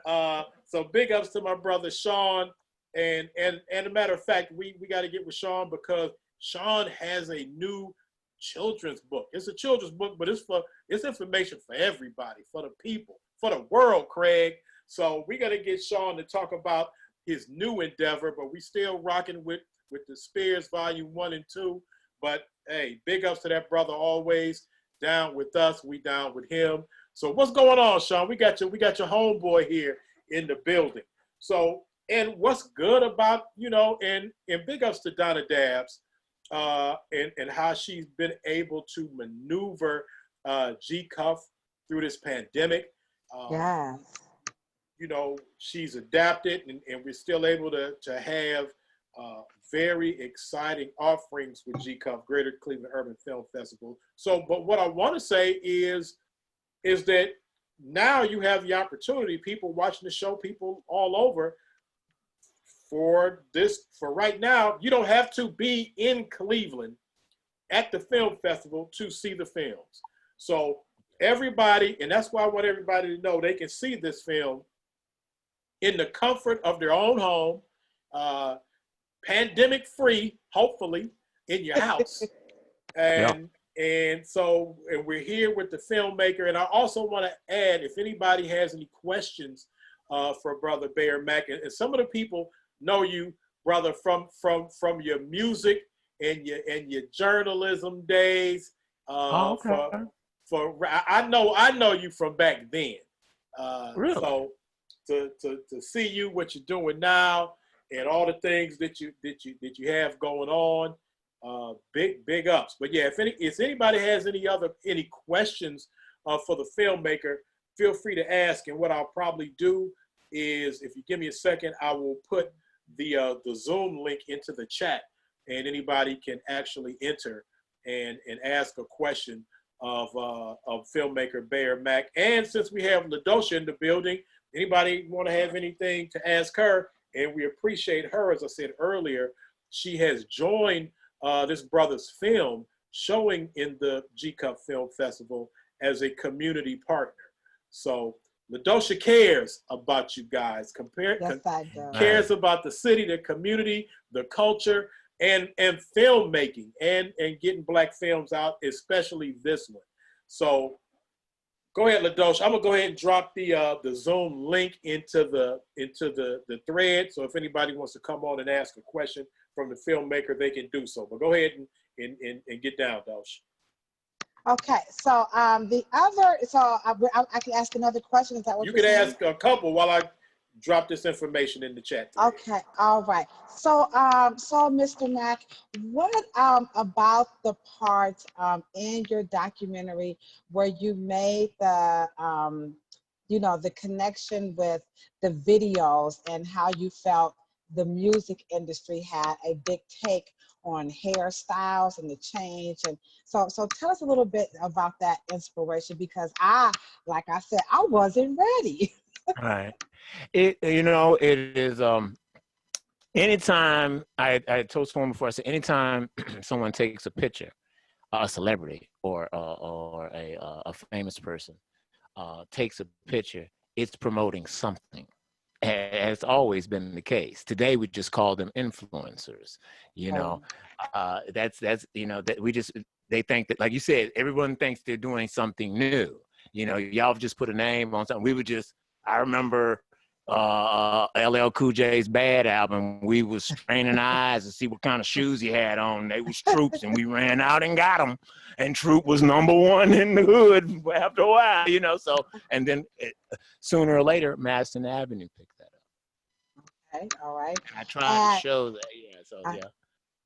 So big ups to my brother Sean, and a matter of fact, we got to get with Sean because Sean has a new children's book. It's a children's book, but it's information for everybody, for the people, for the world, Craig. So we got to get Sean to talk about his new endeavor, but we still rocking with the Spears volume 1 and 2. But hey, big ups to that brother, always down with us. We down with him. So what's going on, Sean? We got your homeboy here in the building. So, and what's good about, and big ups to Donna Dabbs, and how she's been able to maneuver GCUFF through this pandemic. Yes. She's adapted, and we're still able to have very exciting offerings with GCUFF, Greater Cleveland Urban Film Festival. So, but what I want to say is that now you have the opportunity, people watching the show, people all over, for right now, you don't have to be in Cleveland at the film festival to see the films. So everybody, and that's why I want everybody to know they can see this film in the comfort of their own home, pandemic free, hopefully, in your house. And so we're here with the filmmaker. And I also want to add, if anybody has any questions for Brother Bayer Mack, and some of the people know you, brother, from your music and your journalism days. Okay. I know you from back then. Really? So to see you, what you're doing now, and all the things that you have going on, big ups. But yeah, if anybody has any questions for the filmmaker, feel free to ask. And what I'll probably do is, if you give me a second, I will put the Zoom link into the chat, and anybody can actually enter and ask a question of filmmaker Bayer Mack. And since we have Ladosha in the building, anybody want to have anything to ask her? And we appreciate her, as I said earlier, she has joined this brother's film showing in the GCUFF Film Festival as a community partner. So Ladosha cares about you guys, Yes, I do. cares about the city, the community, the culture, and filmmaking, and getting Black films out, especially this one. So go ahead, Ladosha. I'm gonna go ahead and drop the Zoom link into the thread. So if anybody wants to come on and ask a question from the filmmaker, they can do so. But go ahead and get down, Dosha. Okay, so the other, so I can ask another question. Is that what you you're can saying? ask a couple while I drop this information in the chat thread. Okay, all right. So, so Mr. Mack, what about the part in your documentary where you made the, you know, the connection with the videos and how you felt the music industry had a big take on hairstyles and the change? And so tell us a little bit about that inspiration, because like I said, I wasn't ready. All right. It, you know, it is, anytime I told someone before, I said, anytime someone takes a picture, a celebrity or a famous person takes a picture, it's promoting something. Has always been the case. Today we just call them influencers. You know, that's you know, that we just, they think that, like you said, everyone thinks they're doing something new. You know, y'all just put a name on something. We would just, I remember LL Cool J's Bad album. We was straining eyes to see what kind of shoes he had on. They was Troops, and we ran out and got them. And Troop was #1 in the hood after a while, you know. So, and then sooner or later, Madison Avenue picked that up. Okay, all right. I tried to show that, yeah. So yeah.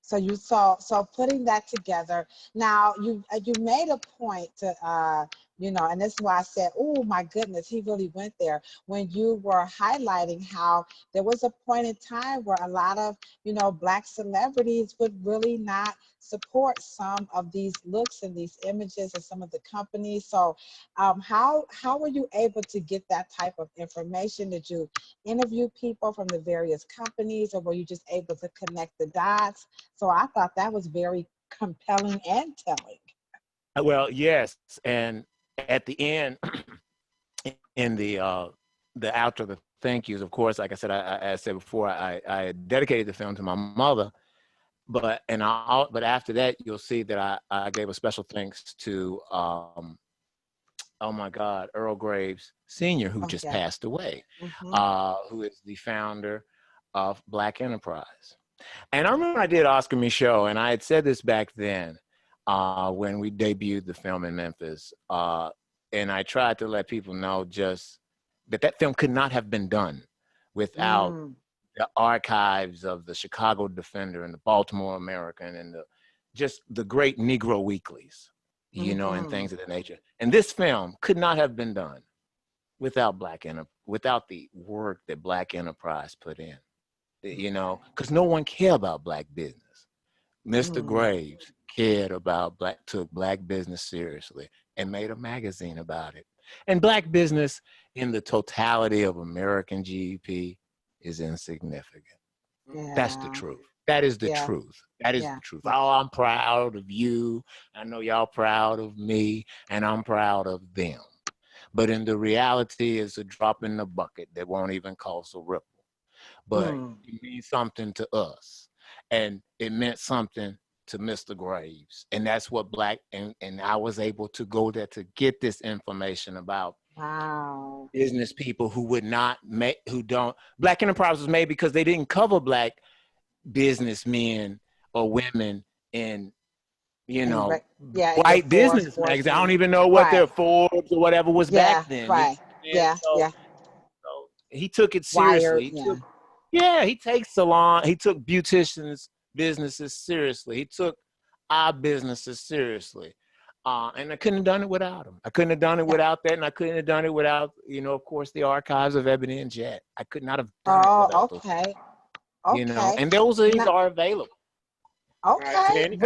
So you so putting that together. Now you made a point to you know, and this is why I said, oh my goodness, he really went there, when you were highlighting how there was a point in time where a lot of, you know, Black celebrities would really not support some of these looks and these images of some of the companies. So how were you able to get that type of information? Did you interview people from the various companies, or were you just able to connect the dots? So I thought that was very compelling and telling. Well, yes, and at the end, in the after the thank yous, of course, like I said, I said before, I dedicated the film to my mother, but after that, you'll see that I gave a special thanks to oh my God, Earl Graves Sr., who just passed away, who is the founder of Black Enterprise. And I remember I did Oscar Michaud, and I had said this back then when we debuted the film in Memphis. And I tried to let people know just that film could not have been done without the archives of the Chicago Defender and the Baltimore American and just the great Negro weeklies, you know, and things of that nature. And this film could not have been done without without the work that Black Enterprise put in. You know, because no one cared about Black business. Mr. Graves cared about took Black business seriously and made a magazine about it. And Black business in the totality of American GDP is insignificant. Yeah. That's the truth. That is the truth. That is the truth. Oh, I'm proud of you. I know y'all proud of me, and I'm proud of them. But in the reality, it's a drop in the bucket that won't even cause a ripple. But it means something to us, and it meant something to Mr. Graves, and that's what Black and I was able to go there to get this information about business people who would not make, Black Enterprise was made because they didn't cover Black businessmen or women in, you know, white business magazines. I don't even know what their Forbes or whatever was back then. So he took it seriously. He takes salon. He took beauticians' businesses seriously. He took our businesses seriously. And I couldn't have done it without him. I couldn't have done it without that. And I couldn't have done it without, you know, of course, the archives of Ebony and Jet. I could not have done it without those. You know, and those are available. Okay.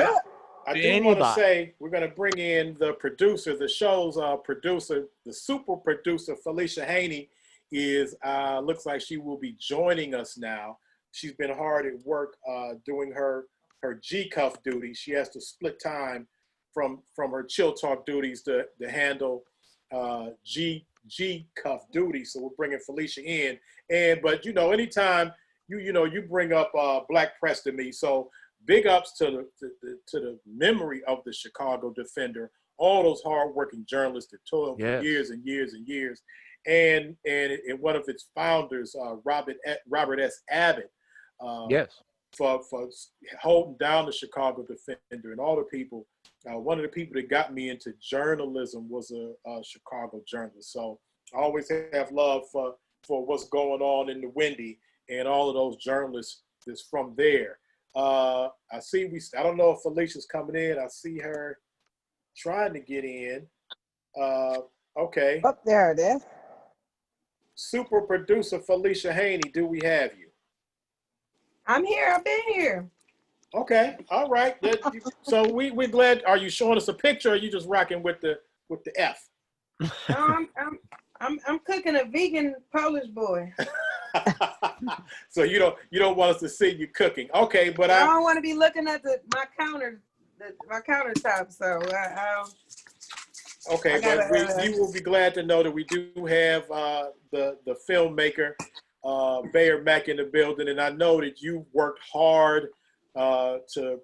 I do want to say we're going to bring in the producer, the show's producer, the super producer, Felicia Haney, is looks like she will be joining us now. she's been hard at work doing her GCUFF duties. She has to split time from her Chill Talk duties to handle GCUFF duties. So we're bringing Felicia in, but you know, anytime you bring up Black press to me, so big ups to the memory of the Chicago Defender, all those hardworking journalists that toiled for years and years and years, and one of its founders, Robert S. Abbott, for holding down the Chicago Defender and all the people. One of the people that got me into journalism was a Chicago journalist. So I always have love for what's going on in the Windy and all of those journalists that's from there. I don't know if Felicia's coming in. I see her trying to get in. Okay. Oh, there it is. Super producer Felicia Haney, do we have you? I'm here. I've been here. Okay. All right. So we're glad. Are you showing us a picture, or are you just rocking with the F? No, I'm cooking a vegan Polish boy. So you don't want us to see you cooking. Okay, but I don't want to be looking at my countertop. So okay, but you will be glad to know that we do have the filmmaker Bayer Mack in the building, and I know that you worked hard to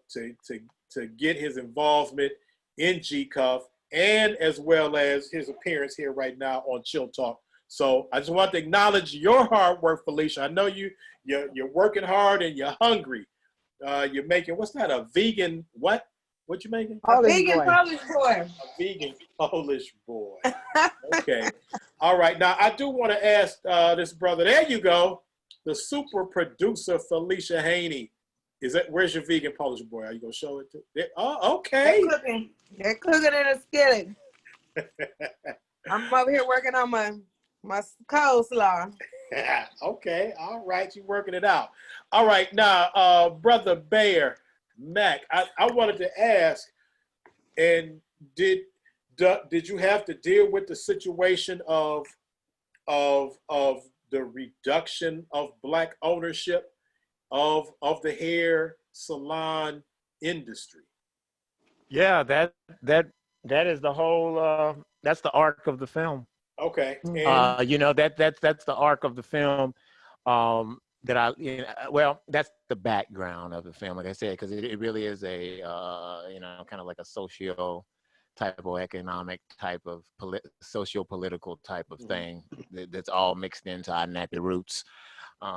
get his involvement in GCUFF, and as well as his appearance here right now on Chill Talk. So I just want to acknowledge your hard work, Felicia. I know you're working hard and you're hungry. You're making, what's that, a vegan what? What you making? A vegan Polish boy. A vegan Polish boy. Okay. All right. Now I do want to ask this brother. There you go. The super producer Felicia Haney. Where's your vegan Polish boy? Are you gonna show it to? Oh, okay. They're cooking in a skillet. I'm over here working on my coleslaw. Okay. All right. You're working it out. All right. Now, brother Bayer Mack, I wanted to ask, and did you have to deal with the situation of the reduction of Black ownership of the hair salon industry? Yeah, that is the whole that's the arc of the film. Okay. And that's the arc of the film. That's the background of the film, like I said, because it really is a kind of like a socio type of economic type of socio-political type of thing that's all mixed into our nappy roots.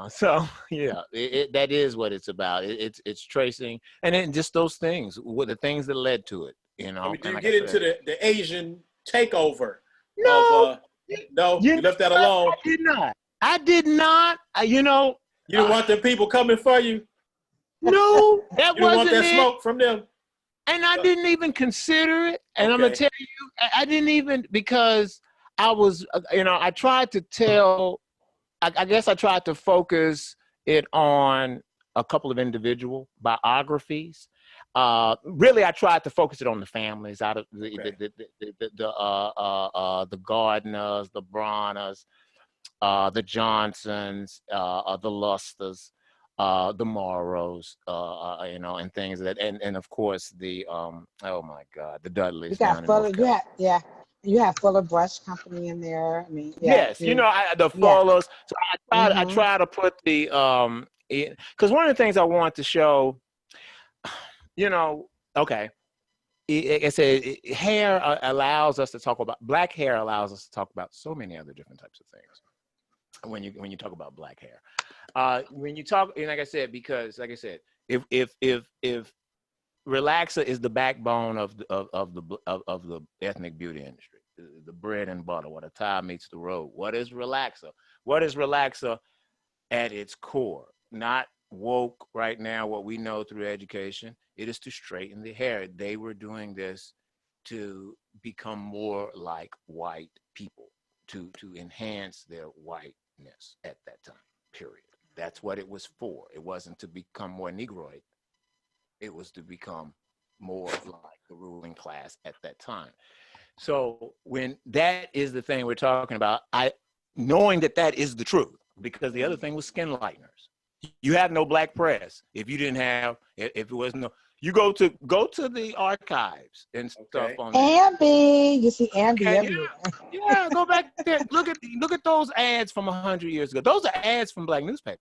So yeah, that is what it's about. It's tracing, and then just those things, with the things that led to it. You know, I mean, do you get into the Asian takeover? No, no, you left that alone. I did not. You didn't want them people coming for you. No, that you didn't want that smoke from them. And I didn't even consider it. And I'm gonna tell you, I didn't even, because I was, I tried to tell. I guess I tried to focus it on a couple of individual biographies. Really, I tried to focus it on the families, out of the Gardners, the Bronners, the Johnsons, the Lusters, the Morrows, and things and of course the oh my God, the Dudleys. You have Fuller Brush Company in there. I mean, yes, the Fullers. So I try to put the because one of the things I want to show, okay, I said hair allows us to talk about Black hair, allows us to talk about so many other different types of things. When you talk about Black hair, when you talk, and like I said, if relaxer is the backbone of the ethnic beauty industry, the bread and butter, where the tie meets the road. What is relaxer? What is relaxer at its core? Not woke right now, what we know through education. It is to straighten the hair. They were doing this to become more like white people, to enhance their whiteness at that time, period. That's what it was for. It wasn't to become more Negroid. It was to become more like the ruling class at that time. So when that is the thing we're talking about, knowing that is the truth, because the other thing was skin lighteners. You have no black press if you didn't have, if it was no, you go to the archives and stuff Okay. on there. Ambi, you see Ambi Okay, everywhere. yeah, go back there. Look at those ads from 100 years ago. Those are ads from black newspapers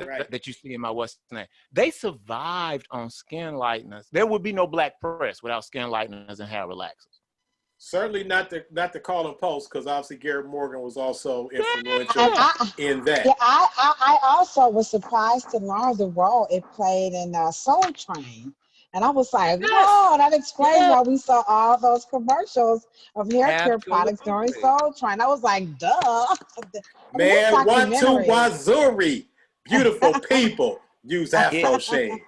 Right. that you see in my what's name. They survived on skin lighteners. There would be no black press without skin lighteners and hair relaxers. Certainly not the Call and Post, because obviously Garrett Morgan was also influential And in that. yeah, I also was surprised to learn the role it played in Soul Train. And I was like, Yes. whoa, that explains Yes. why we saw all those commercials of hair care products during Absolutely. Soul Train. I was like, duh. I mean, Man, that Watu documentary. Wazuri. Beautiful people use Afro shade.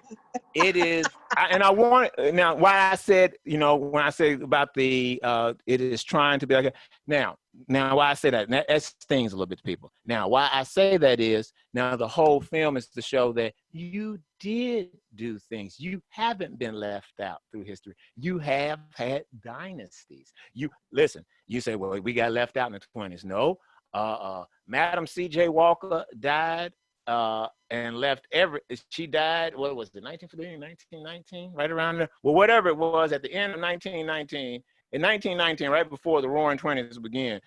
It is, and I want now. Why I said, when I say about the, it is trying to be like now. Why I say that stings a little bit to people. Now, why I say that is now the whole film is to show that you did do things. You haven't been left out through history. You have had dynasties. You listen. You say, well, we got left out in the 20s. No, Madam C.J. Walker died. And left she died, what was it, 1915, 1919, right around there? Well, whatever it was, at the end of 1919, in 1919, right before the Roaring Twenties began,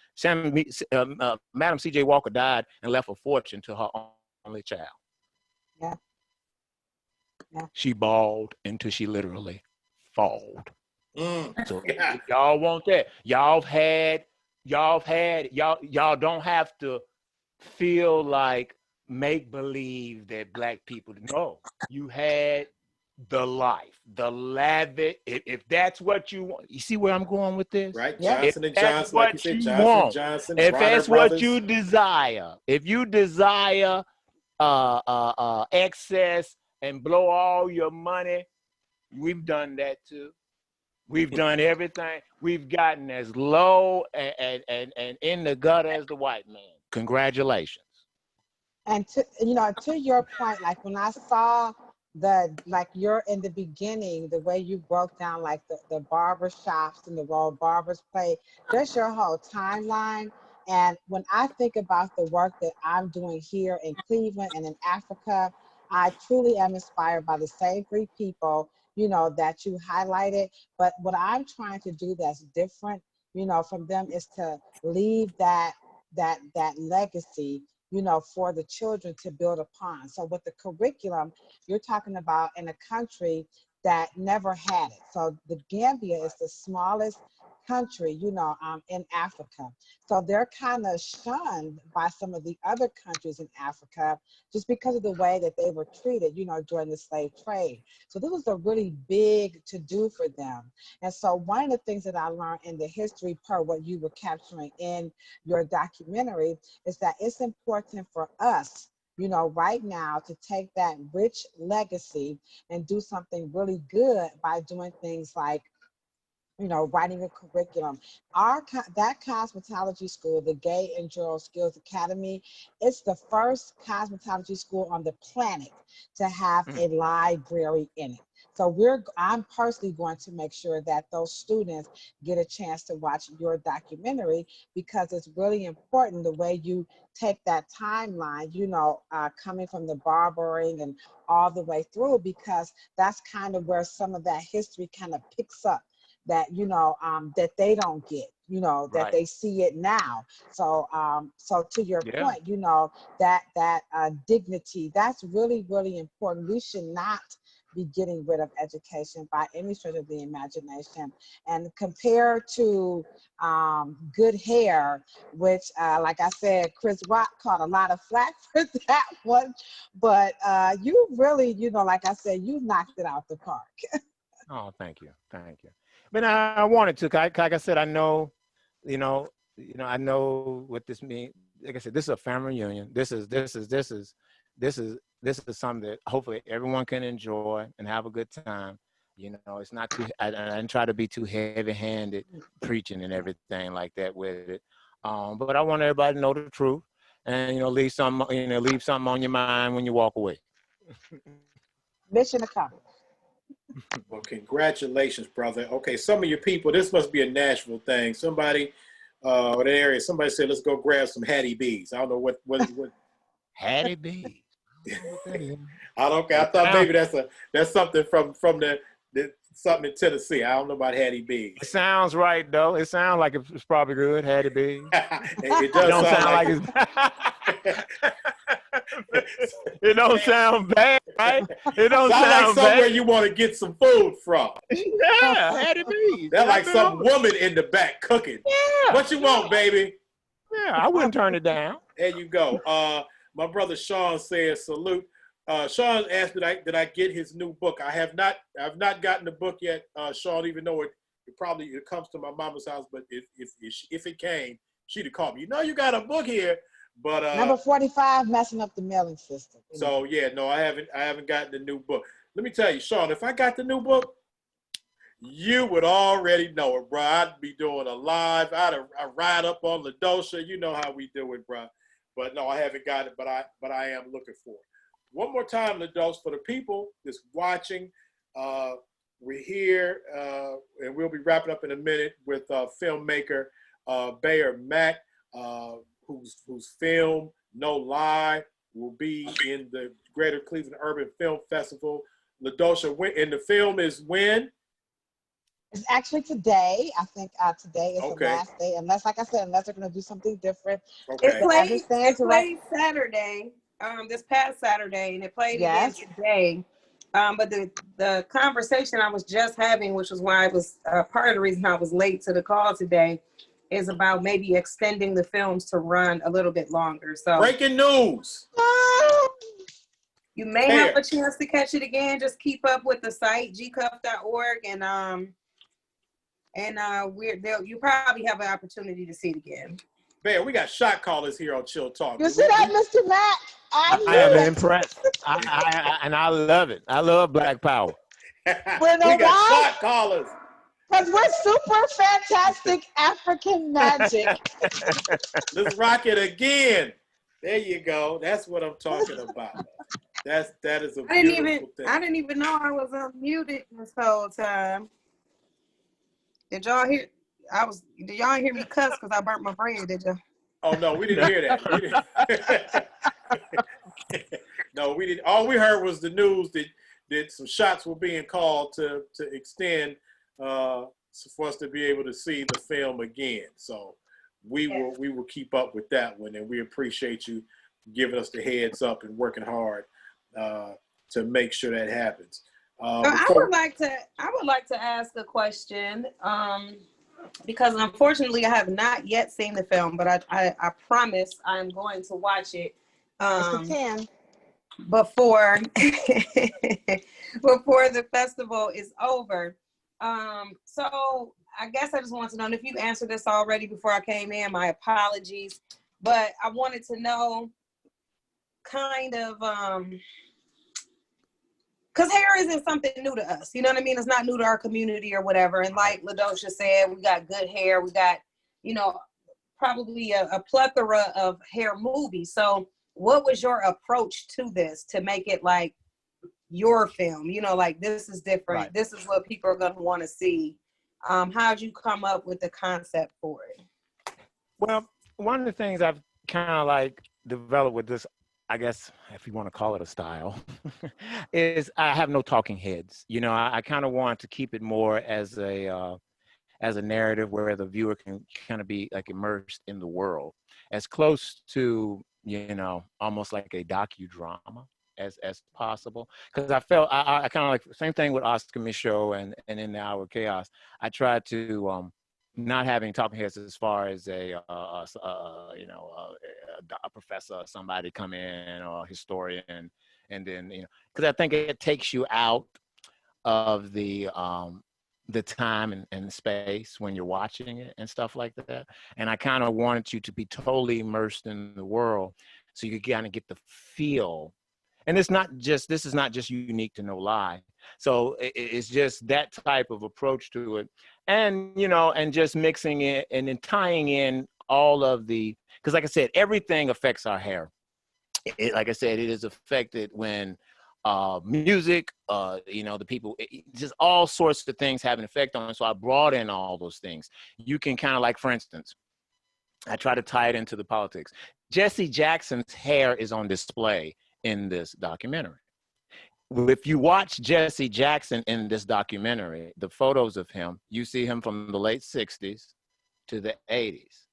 Madam C.J. Walker died and left a fortune to her only child. Yeah. She bawled until she literally falled. So Yeah. if y'all want that, y'all don't have to feel like make believe that black people no, you had the life, the lavish. If that's what you want, you see where I'm going with this, Right. Yeah. Johnson and Johnson, like you said, you Johnson want, Johnson, if Bronner that's Brothers. what you desire, if you desire excess and blow all your money, we've done that too. We've done everything. We've gotten as low and in the gutter as the white man. Congratulations. And to your point, like when I saw you're in the beginning, the way you broke down like the barber shops and the role barbers play, just your whole timeline. And when I think about the work that I'm doing here in Cleveland and in Africa, I truly am inspired by the same three people, that you highlighted. But what I'm trying to do that's different, from them is to leave that legacy, for the children to build upon. So with the curriculum, you're talking about in a country that never had it. So the Gambia is the smallest country, in Africa. So they're kind of shunned by some of the other countries in Africa just because of the way that they were treated, during the slave trade. So this was a really big to do for them. And so one of the things that I learned in the history per what you were capturing in your documentary is that it's important for us, right now to take that rich legacy and do something really good by doing things like writing a curriculum. That cosmetology school, the Gay and Girl Skills Academy, it's the first cosmetology school on the planet to have a library in it. So I'm personally going to make sure that those students get a chance to watch your documentary, because it's really important the way you take that timeline, coming from the barbering and all the way through, because that's kind of where some of that history kind of picks up. That that they don't get, that Right. they see it now. So so to your point, that dignity, that's really, really important. We should not be getting rid of education by any stretch of the imagination. And compared to good hair, which like I said, Chris Rock caught a lot of flack for that one, but you really, like I said, you knocked it out the park. Oh, thank you. But I wanted to, like I said, I know, I know what this means. Like I said, this is a family reunion. This is something that hopefully everyone can enjoy and have a good time. It's not too. I didn't try to be too heavy-handed preaching and everything like that with it. But I want everybody to know the truth, and leave something on your mind when you walk away. Mission accomplished. Well, congratulations, brother. Okay, some of your people, this must be a Nashville thing. Somebody or the area, somebody said, let's go grab some Hattie B's. I don't know what. Hattie B's. I don't care. I thought maybe that's something from the something in Tennessee. I don't know about Hattie B. It sounds right though. It sounds like it's probably good. Hattie B. It It does don't sound sound like it's. It don't sound bad, right? It don't sound like sound somewhere bad. you want to get some food from. Yeah, Hattie B. They're like some woman in the back cooking. Yeah. What you want, baby? Yeah, I wouldn't turn it down. There you go. My brother Sean says salute. Sean asked did I get his new book. I've not gotten the book yet, Sean, even though it comes to my mama's house, but if it came, she'd have called me. You know you got a book here. But number 45 messing up the mailing system. So yeah, no, I haven't gotten the new book. Let me tell you, Sean, if I got the new book, you would already know it, bro. I'd be doing a live. I'd ride up on Ladosha. You know how we do it, bro. But no, I haven't got it, but I am looking for it. One more time, Ladosha, for the people that's watching, we're here, and we'll be wrapping up in a minute with filmmaker Bayer Mack, whose film No Lie will be in the Greater Cleveland Urban Film Festival. Ladosha, and the film is when? It's actually today. I think today is the last day, unless, like I said, unless they're going to do something different. Okay. It played Saturday, this past Saturday, and it played again today. But the conversation I was just having, which was why I was part of the reason I was late to the call today, is about maybe extending the films to run a little bit longer. So breaking news. You may have a chance to catch it again. Just keep up with the site, gcuff.org, and you probably have an opportunity to see it again. Man, we got shot callers here on Chill Talk. You see that, Mr. Mack? I am impressed. And I love it. I love Black Power. We got shot callers. Because we're super fantastic African magic. Let's rock it again. There you go. That's what I'm talking about. That is a beautiful thing. I didn't even know I was unmuted this whole time. Did y'all hear? Did y'all hear me cuss because I burnt my bread? Did you? Oh no, we didn't hear that. No, we didn't. All we heard was the news that some shots were being called to extend for us to be able to see the film again. So we will keep up with that one, and we appreciate you giving us the heads up and working hard to make sure that happens. I would like to ask a question because unfortunately I have not yet seen the film, but I promise I'm going to watch it before the festival is over. So I guess I just want to know, and if you answered this already before I came in, my apologies, but I wanted to know kind of because hair isn't something new to us, you know what I mean? It's not new to our community or whatever. And like Ladosha said, we got good hair. We got, probably a plethora of hair movies. So what was your approach to this to make it like your film? Like this is different. Right. This is what people are going to want to see. How'd you come up with the concept for it? Well, one of the things I've kind of like developed with this, I guess, if you want to call it a style, is I have no talking heads. I kind of want to keep it more as a narrative where the viewer can kind of be like immersed in the world, as close to, almost like a docudrama as possible. Because I felt I kind of like same thing with Oscar Michaud and In the Hour of Chaos. I tried to not having talking heads as far as a professor or somebody come in or a historian, and then because I think it takes you out of the time and space when you're watching it and stuff like that. And I kind of wanted you to be totally immersed in the world so you kind of get the feel. And this is not just unique to No Lie. So it's just that type of approach to it. And, and just mixing it and then tying in all of because like I said, everything affects our hair. Like I said, it is affected when music, the people, just all sorts of things have an effect on it. So I brought in all those things. You can kind of like, for instance, I try to tie it into the politics. Jesse Jackson's hair is on display in this documentary. If you watch Jesse Jackson in this documentary, the photos of him, you see him from the late 60s to the 80s.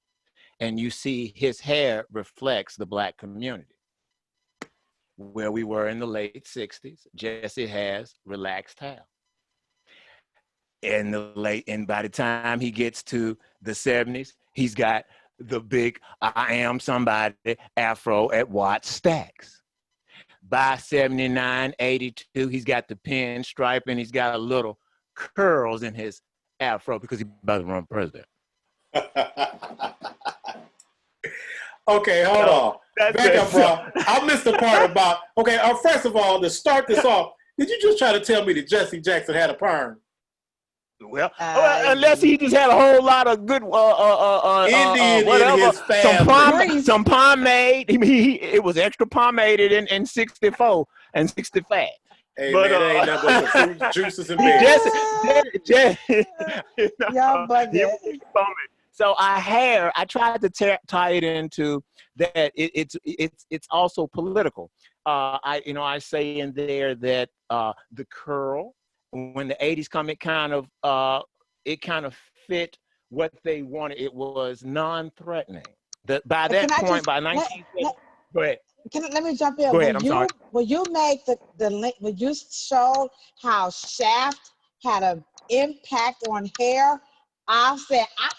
And you see his hair reflects the Black community. Where we were in the late 60s, Jesse has relaxed hair. And by the time he gets to the 70s, he's got the big I am somebody afro at Watts Stacks. By 79, 82, he's got the pinstripe and he's got a little curls in his afro because he's about to run president. Okay, hold on. Back up, bro. I missed the part about, okay, first of all, to start this off, did you just try to tell me that Jesse Jackson had a perm? Well, unless he just had a whole lot of good, Indian whatever, in his family. some pomade. It was extra pomaded in 64 and 65. Hey, but, man, ain't nothing but the fruit juices and berries. Y'all bugging. So I tried to tie it into that. It's also political. I say in there that the curl, when the 80s come, it kind of fit what they wanted. It was non-threatening. By that point, by 1970, go ahead. Let me jump in. Go ahead. I'm sorry. When you make the link, when you showed how Shaft had an impact on hair, I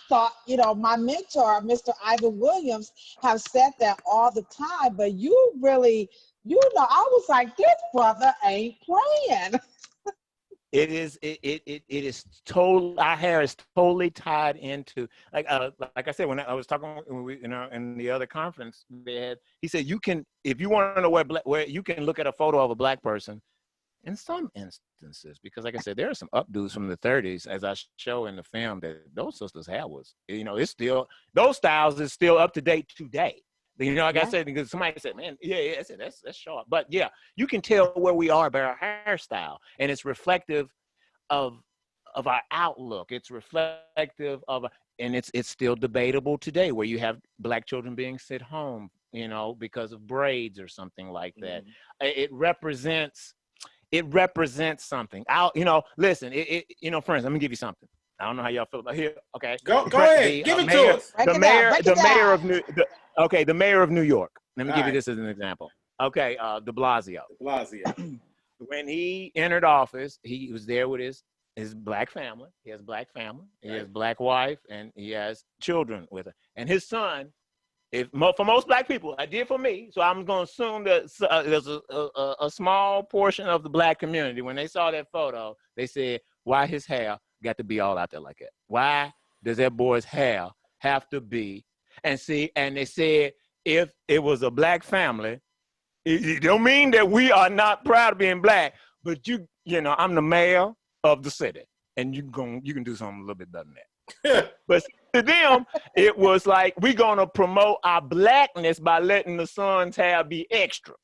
thought, my mentor, Mr. Ivan Williams, have said that all the time, but you really, I was like, this brother ain't playing. It is total. Our hair is totally tied into, like I said, when I was talking in the other conference he said, if you want to know where you can look at a photo of a Black person in some instances, because like I said, there are some updos from the 30s, as I show in the film, that those sisters' hair was, it's still, those styles is still up to date today. Like I said, because somebody said, man, I said, that's sharp. But yeah, you can tell where we are by our hairstyle, and it's reflective of our outlook. It's reflective of, and it's still debatable today, where you have Black children being sent home, because of braids or something like that. It represents something. Listen, friends, let me give you something. I don't know how y'all feel about here. Okay, go ahead, give it to us. The mayor of New York. Let me give you this as an example. Okay, De Blasio. When he entered office, he was there with his Black family. He has a Black family. He has a Black wife, and he has children with her. And his son, for most Black people, I did for me. So I'm going to assume that there's a small portion of the Black community. When they saw that photo, they said, "Why his hair got to be all out there like that? Why does that boy's hair have to be?" And they said, if it was a Black family, it don't mean that we are not proud of being Black, but I'm the mayor of the city, and you can do something a little bit better than that. But to them, it was like, we're gonna promote our Blackness by letting the son's hair be extra.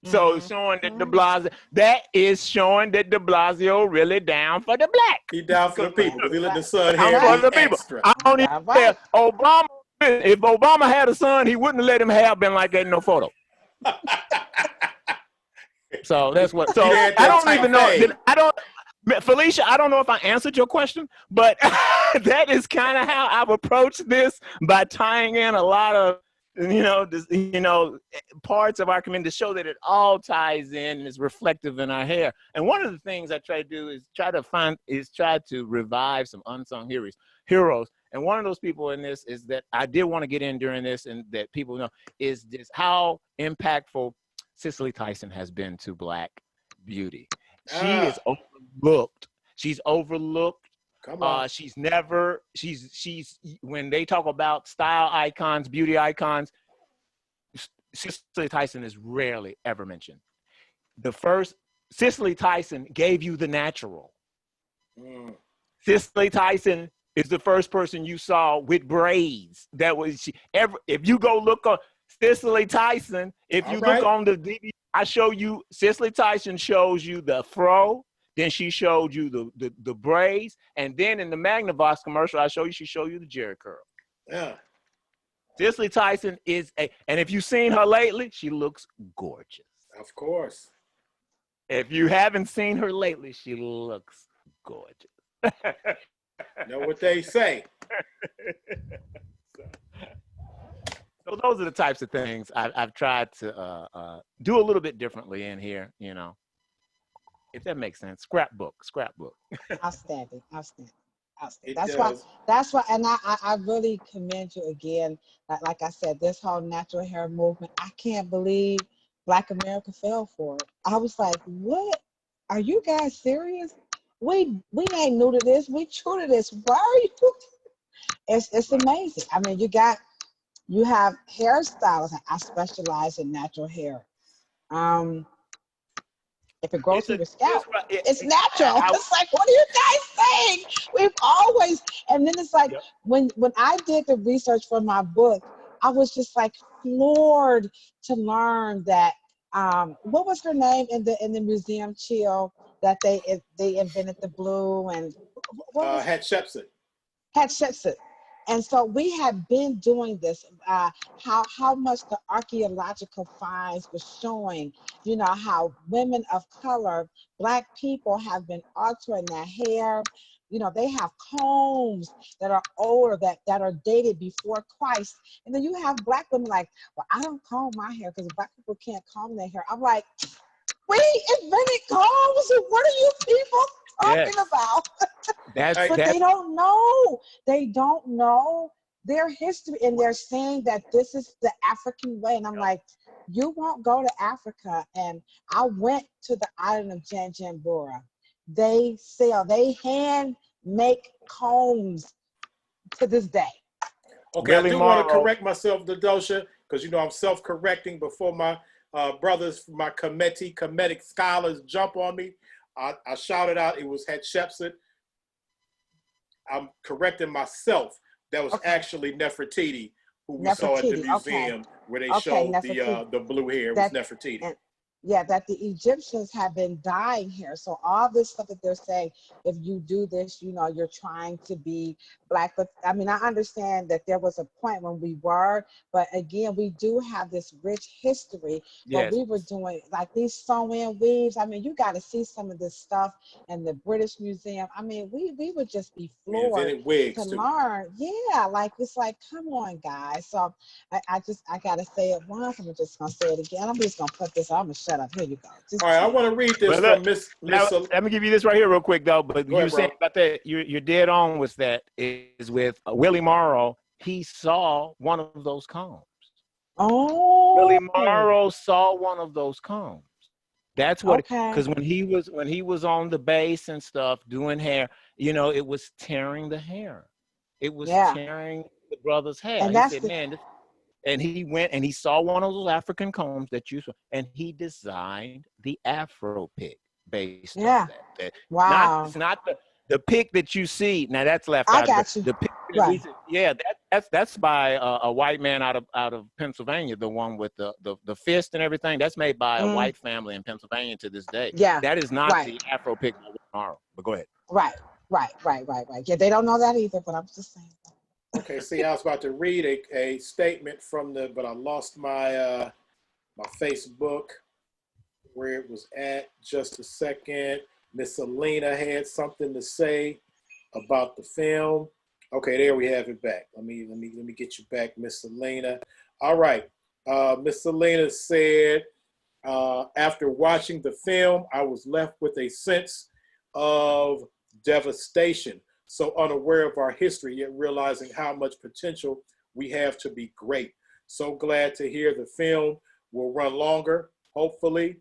So showing that showing that De Blasio really down for the Black. He down for the people, because he let the son hair be for the people. Extra. I don't even care. Obama, if Obama had a son, he wouldn't have let him have been like that in no photo. So that's what. So I don't even know. Felicia, I don't know if I answered your question, but that is kind of how I've approached this, by tying in a lot of parts of our community to show that it all ties in and is reflective in our hair. And one of the things I try to do is try to revive some unsung heroes. And one of those people in this is that I did want to get in during this, and that people know, is just how impactful Cicely Tyson has been to Black beauty. She is overlooked. She's overlooked. Come on. She's when they talk about style icons, beauty icons, Cicely Tyson is rarely ever mentioned. The first, Cicely Tyson gave you the natural. Cicely Tyson is the first person you saw with braids. If you go look on Cicely Tyson, if you look on the DVD, I show you, Cicely Tyson shows you the fro, then she showed you the braids, and then in the Magnavox commercial, she showed you the Jerry curl. Yeah. Cicely Tyson and if you've seen her lately, she looks gorgeous. Of course. If you haven't seen her lately, she looks gorgeous. Know what they say. So those are the types of things I've tried to do a little bit differently in here, you know, if that makes sense. Scrapbook. Outstanding. It That's why, and I really commend you again. Like I said, this whole natural hair movement, I can't believe Black America fell for it. I was like, what? Are you guys serious? We ain't new to this. We true to this. Why are you? It's amazing. I mean, you have hairstylists, and I specialize in natural hair. If it grows through your scalp, it's natural. It's like, what are you guys saying? We've always, and then it's like, when I did the research for my book, I was just like floored to learn that, what was her name in the museum, Chill, that they invented the blue, and what was Hatshepsut. And so we have been doing this, how much the archaeological finds were showing, you know, how women of color, Black people have been altering their hair. You know, they have combs that are older, that are dated before Christ. And then you have Black women like, well, I don't comb my hair because Black people can't comb their hair. I'm like, we invented combs? What are you people talking about? But they don't know. They don't know their history, and they're saying that this is the African way. And I'm like, you won't go to Africa. And I went to the island of Janjanbura. They hand make combs to this day. Okay, I do want to correct myself, Ladosha, because you know I'm self-correcting before my brothers, my Kemetic scholars jump on me. I shouted out it was Hatshepsut. I'm correcting myself. That was actually Nefertiti, who we saw at the museum where they showed the blue hair. It was Nefertiti. That the Egyptians have been dyeing hair. So all this stuff that they're saying, if you do this, you know, you're trying to be Black. But I mean, I understand that there was a point when we were, but again, we do have this rich history. But we were doing like these sew-in weaves. I mean, you got to see some of this stuff in the British Museum. I mean, we would just be floored to learn. Yeah, like it's like, come on, guys. So I got to say it once. I'm just gonna say it again. I'm just gonna put this. I'm gonna shut up. Here you go. All right, I want to read this from Miss. Let me give you this right here real quick, though. But you were saying about that, you're dead on with that. Is with Willie Morrow. He saw one of those combs. Oh. Willie Morrow saw one of those combs. That's what. Because when he was on the base and stuff doing hair, you know, it was tearing the hair. It was tearing the brother's hair. And he said, man. And he went and he saw one of those African combs that you saw, and he designed the Afro pick based on that. Wow. It's not the pick that you see. Now that's left I out. Got you. The pick that's by a white man out of Pennsylvania. The one with the fist and everything. That's made by a white family in Pennsylvania to this day. Yeah. That is not the Afro pick by tomorrow. But go ahead. Right. Yeah, they don't know that either. But I'm just saying. Okay, see, I was about to read a statement from but I lost my my Facebook where it was at. Just a second. Miss Selena had something to say about the film. Okay, there we have it back. Let me get you back, Miss Selena. All right, Miss Selena said, after watching the film, I was left with a sense of devastation. So unaware of our history, yet realizing how much potential we have to be great. So glad to hear the film will run longer, hopefully.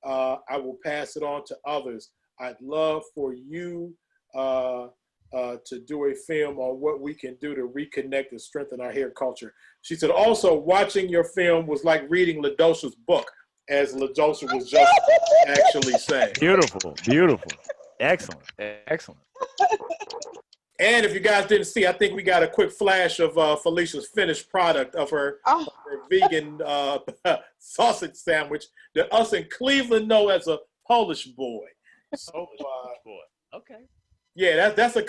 I will pass it on to others. I'd love for you to do a film on what we can do to reconnect and strengthen our hair culture. She said, also, watching your film was like reading Ladosha's book, as Ladosha was just actually saying. Beautiful. Excellent. And if you guys didn't see, I think we got a quick flash of Felicia's finished product of her vegan sausage sandwich that us in Cleveland know as a Polish boy. So, okay. Yeah, that's a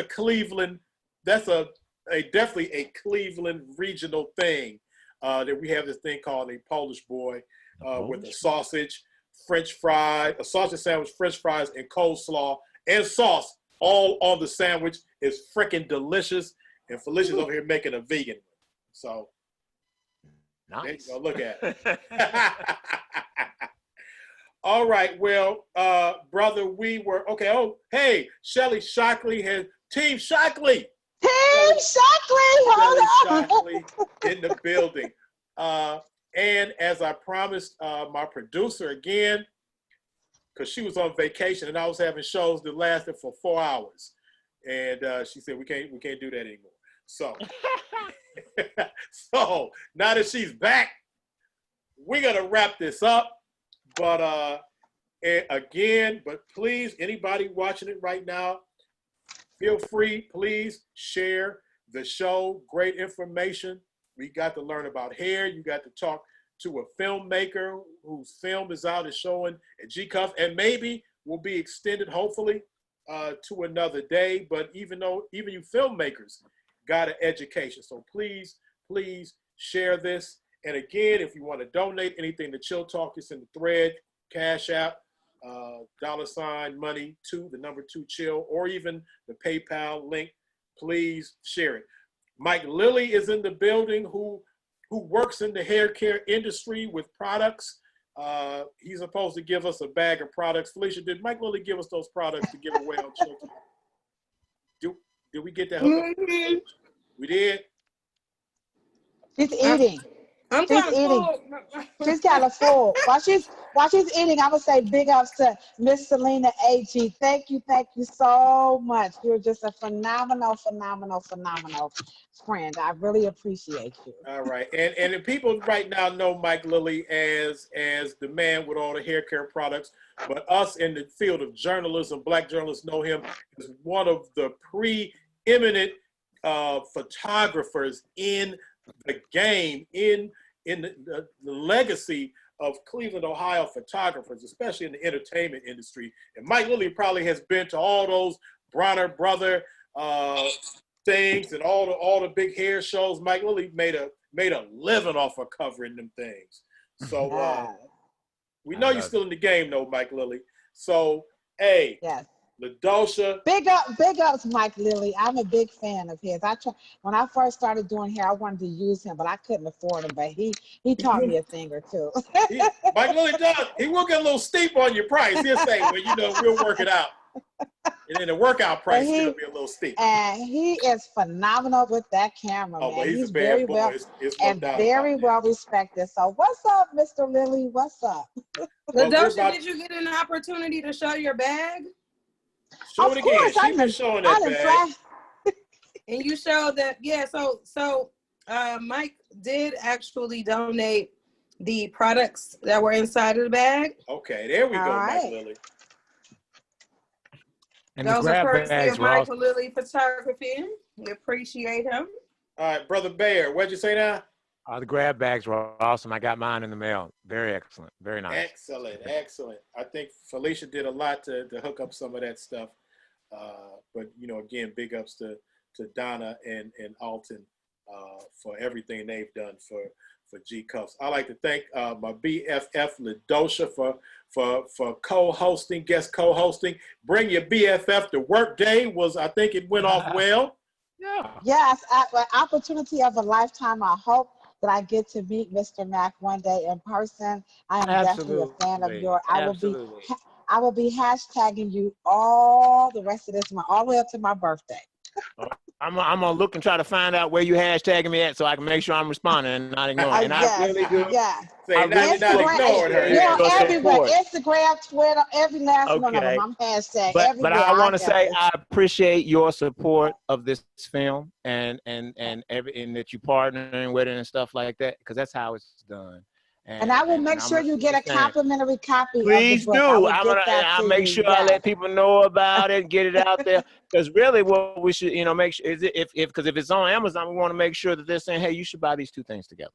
Cleveland. That's a definitely a Cleveland regional thing that we have this thing called a Polish boy. with a sausage, French fry, a sausage sandwich, French fries, and coleslaw and sauce all on the sandwich. It's freaking delicious. And Felicia's over here making a vegan one. So nice. There you go. Look at it. All right. Well, brother, we were okay. Oh, hey, Shelly Shockley has Team Shockley. Team Shockley, hold on. Shockley in the building. And as I promised, my producer again, because she was on vacation and I was having shows that lasted for 4 hours, and she said we can't do that anymore. So, so now that she's back, we're gonna wrap this up. But again, but please, anybody watching it right now, feel free, please share the show. Great information. We got to learn about hair. You got to talk to a filmmaker whose film is out and showing at GCUFF, and maybe will be extended, hopefully, to another day. But even you filmmakers got an education. So please, please share this. And again, if you want to donate anything to Chill Talk, it's in the thread, Cash App, $money to the number 2 chill, or even the PayPal link. Please share it. Mike Lilly is in the building, who works in the hair care industry with products. He's supposed to give us a bag of products. Felicia, did Mike Lilly give us those products to give away on Chill Talk? Did we get that hook up? Mm-hmm. We did? She's eating. I'm She's kind of eating. full. She's kind of full. While she's eating, I'm gonna say big ups to Miss Selena A.G. Thank you so much. You're just a phenomenal friend. I really appreciate you. All right, and the people right now know Mike Lilly as the man with all the hair care products, but us in the field of journalism, Black journalists know him as one of the preeminent photographers in the game, in the legacy of Cleveland, Ohio photographers, especially in the entertainment industry. And Mike Lilly probably has been to all those Bronner Brother things and all the big hair shows. Mike Lilly made a living off of covering them things. So we know you're still in the game though, Mike Lilly. So hey, yes. Ladosha. Big ups, Mike Lilly. I'm a big fan of his. When I first started doing hair, I wanted to use him, but I couldn't afford him. But he taught me a thing or two. Mike Lilly does. He will get a little steep on your price. He'll say, well, we'll work it out. And then the workout price is going to be a little steep. And he is phenomenal with that camera, man. But he's very well and very well respected. So what's up, Mr. Lilly? What's up? Ladosha, did you get an opportunity to show your bag? Show it again. She's been showing that bag. And you showed that, yeah. So Mike did actually donate the products that were inside of the bag. Okay, there we go, right. Mike Lilly. And those are courtesy of Mike Lilly Photography. We appreciate him. All right, Brother Bayer, what'd you say now? The grab bags were awesome. I got mine in the mail. Very excellent. Very nice. Excellent. I think Felicia did a lot to hook up some of that stuff. But, again, big ups to Donna and Alton for everything they've done for GCUFF. I'd like to thank my BFF Ladosha for co-hosting, guest co-hosting. Bring your BFF to work day I think it went off well. Yeah. Yes, an opportunity of a lifetime. I hope that I get to meet Mr. Mack one day in person. I am definitely a fan of yours. I will be hashtagging you all the rest of this month, all the way up to my birthday. I'm gonna look and try to find out where you hashtagging me at, so I can make sure I'm responding and not ignoring. And yes, I really do. Yeah. Instagram, everywhere, Instagram, Twitter, every last one of them. I'm hashtag everywhere. But I want to say I appreciate your support of this film and that you partnering with it and stuff like that, because that's how it's done. And I will make sure you get a complimentary copy. Please of the book. do. I'll make sure I let people know about it, get it out there. Because really, what we should, make sure is if it's on Amazon, we want to make sure that they're saying, hey, you should buy these two things together.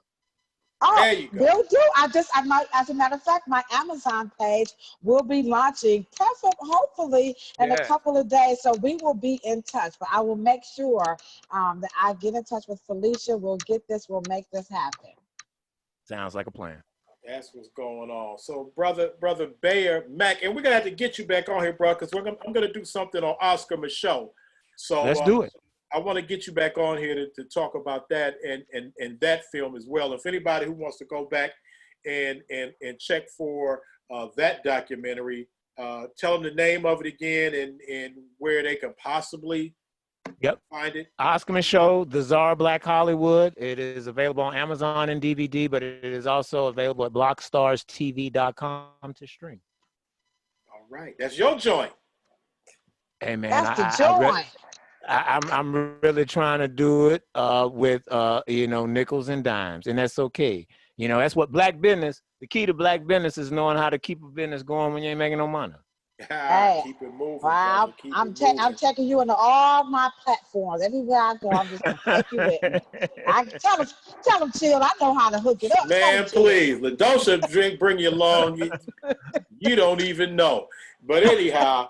Oh, there you go. Will do. As a matter of fact, my Amazon page will be launching, hopefully in a couple of days. So we will be in touch. But I will make sure that I get in touch with Felicia. We'll make this happen. Sounds like a plan. That's what's going on. So, brother Bayer Mack, and we're gonna have to get you back on here, bro, because I'm gonna do something on Oscar Michaud. So Let's do it. I want to get you back on here to talk about that and that film as well. If anybody who wants to go back and check for that documentary, tell them the name of it again and where they can possibly find it. Oscar Michaud, The Czar Black Hollywood. It is available on Amazon and DVD, but it is also available at blockstarstv.com to stream. All right. That's your joint. Hey, man. That's the joint. I'm really trying to do it with, nickels and dimes, and that's okay. That's what black business, the key to black business is knowing how to keep a business going when you ain't making no money. Hey, keep it moving. Wow, I'm taking you into all my platforms. Everywhere I go, I'm just gonna take you with me. I tell them, chill. I know how to hook it up. Man, please, Ladosha bring you along. You don't even know. But anyhow,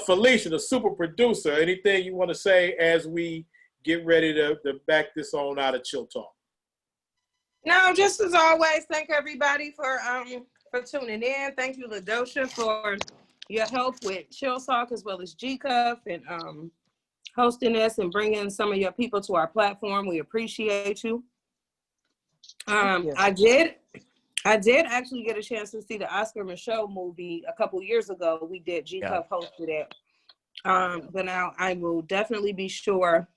Felicia, the super producer, anything you want to say as we get ready to back this on out of Chill Talk? No, just as always, thank everybody for tuning in. Thank you, Ladosha, for your help with Chill Talk as well as GCUFF and hosting us and bringing some of your people to our platform. We appreciate you. I did actually get a chance to see the Oscar Michaud movie a couple years ago. We did GCUFF hosted it. But now I will definitely be sure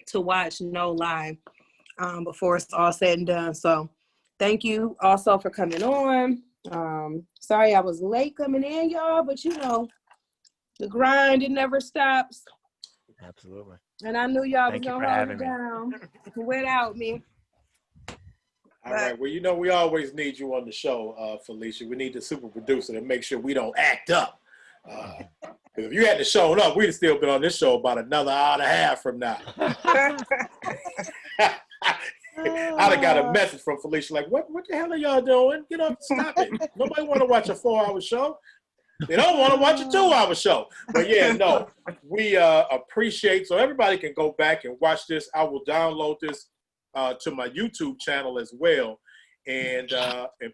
to watch No Lie before it's all said and done. So thank you also for coming on. Sorry I was late coming in, y'all, but the grind, it never stops. Absolutely. And I knew y'all was gonna hold it down without me. All right. Well, we always need you on the show, Felicia. We need the super producer to make sure we don't act up. If you hadn't shown up, we'd have still been on this show about another hour and a half from now. I'd have got a message from Felicia like, what the hell are y'all doing? Stop it. Nobody want to watch a 4-hour show. They don't want to watch a 2-hour show. But yeah, no, we appreciate, so everybody can go back and watch this. I will download this to my YouTube channel as well. And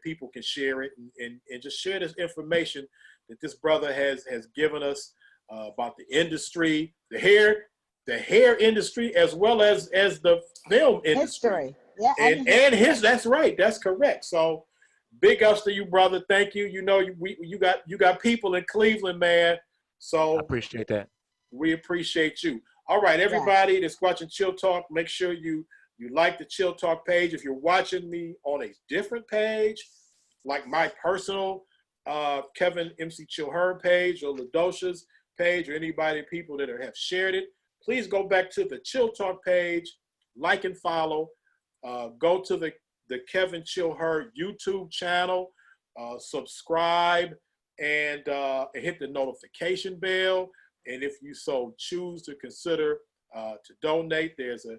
people can share it and just share this information that this brother has given us about the industry, the hair industry, as well as the film industry. Yeah, and that's right. That's correct. So big ups to you, brother. Thank you. You got people in Cleveland, man. So I appreciate that. We appreciate you. All right, everybody that's watching Chill Talk, make sure you like the Chill Talk page. If you're watching me on a different page, like my personal Kevin MC Chill Herb page or Ladosha's page or people that have shared it, please go back to the Chill Talk page, like and follow. Go to the Kevin Chill Herb YouTube channel, subscribe, and hit the notification bell. And if you so choose to consider to donate, there's a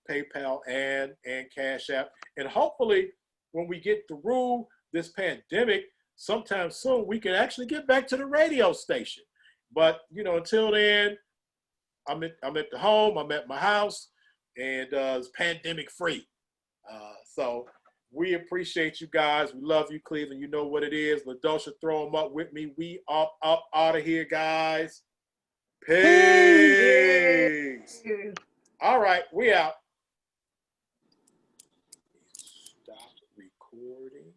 PayPal and Cash App. And hopefully, when we get through this pandemic, sometime soon, we can actually get back to the radio station. But until then, I'm at the home. I'm at my house, and it's pandemic free. So we appreciate you guys. We love you, Cleveland. You know what it is. Ladosha, throw them up with me. We up out of here, guys. Peace. All right, we out. Stop recording.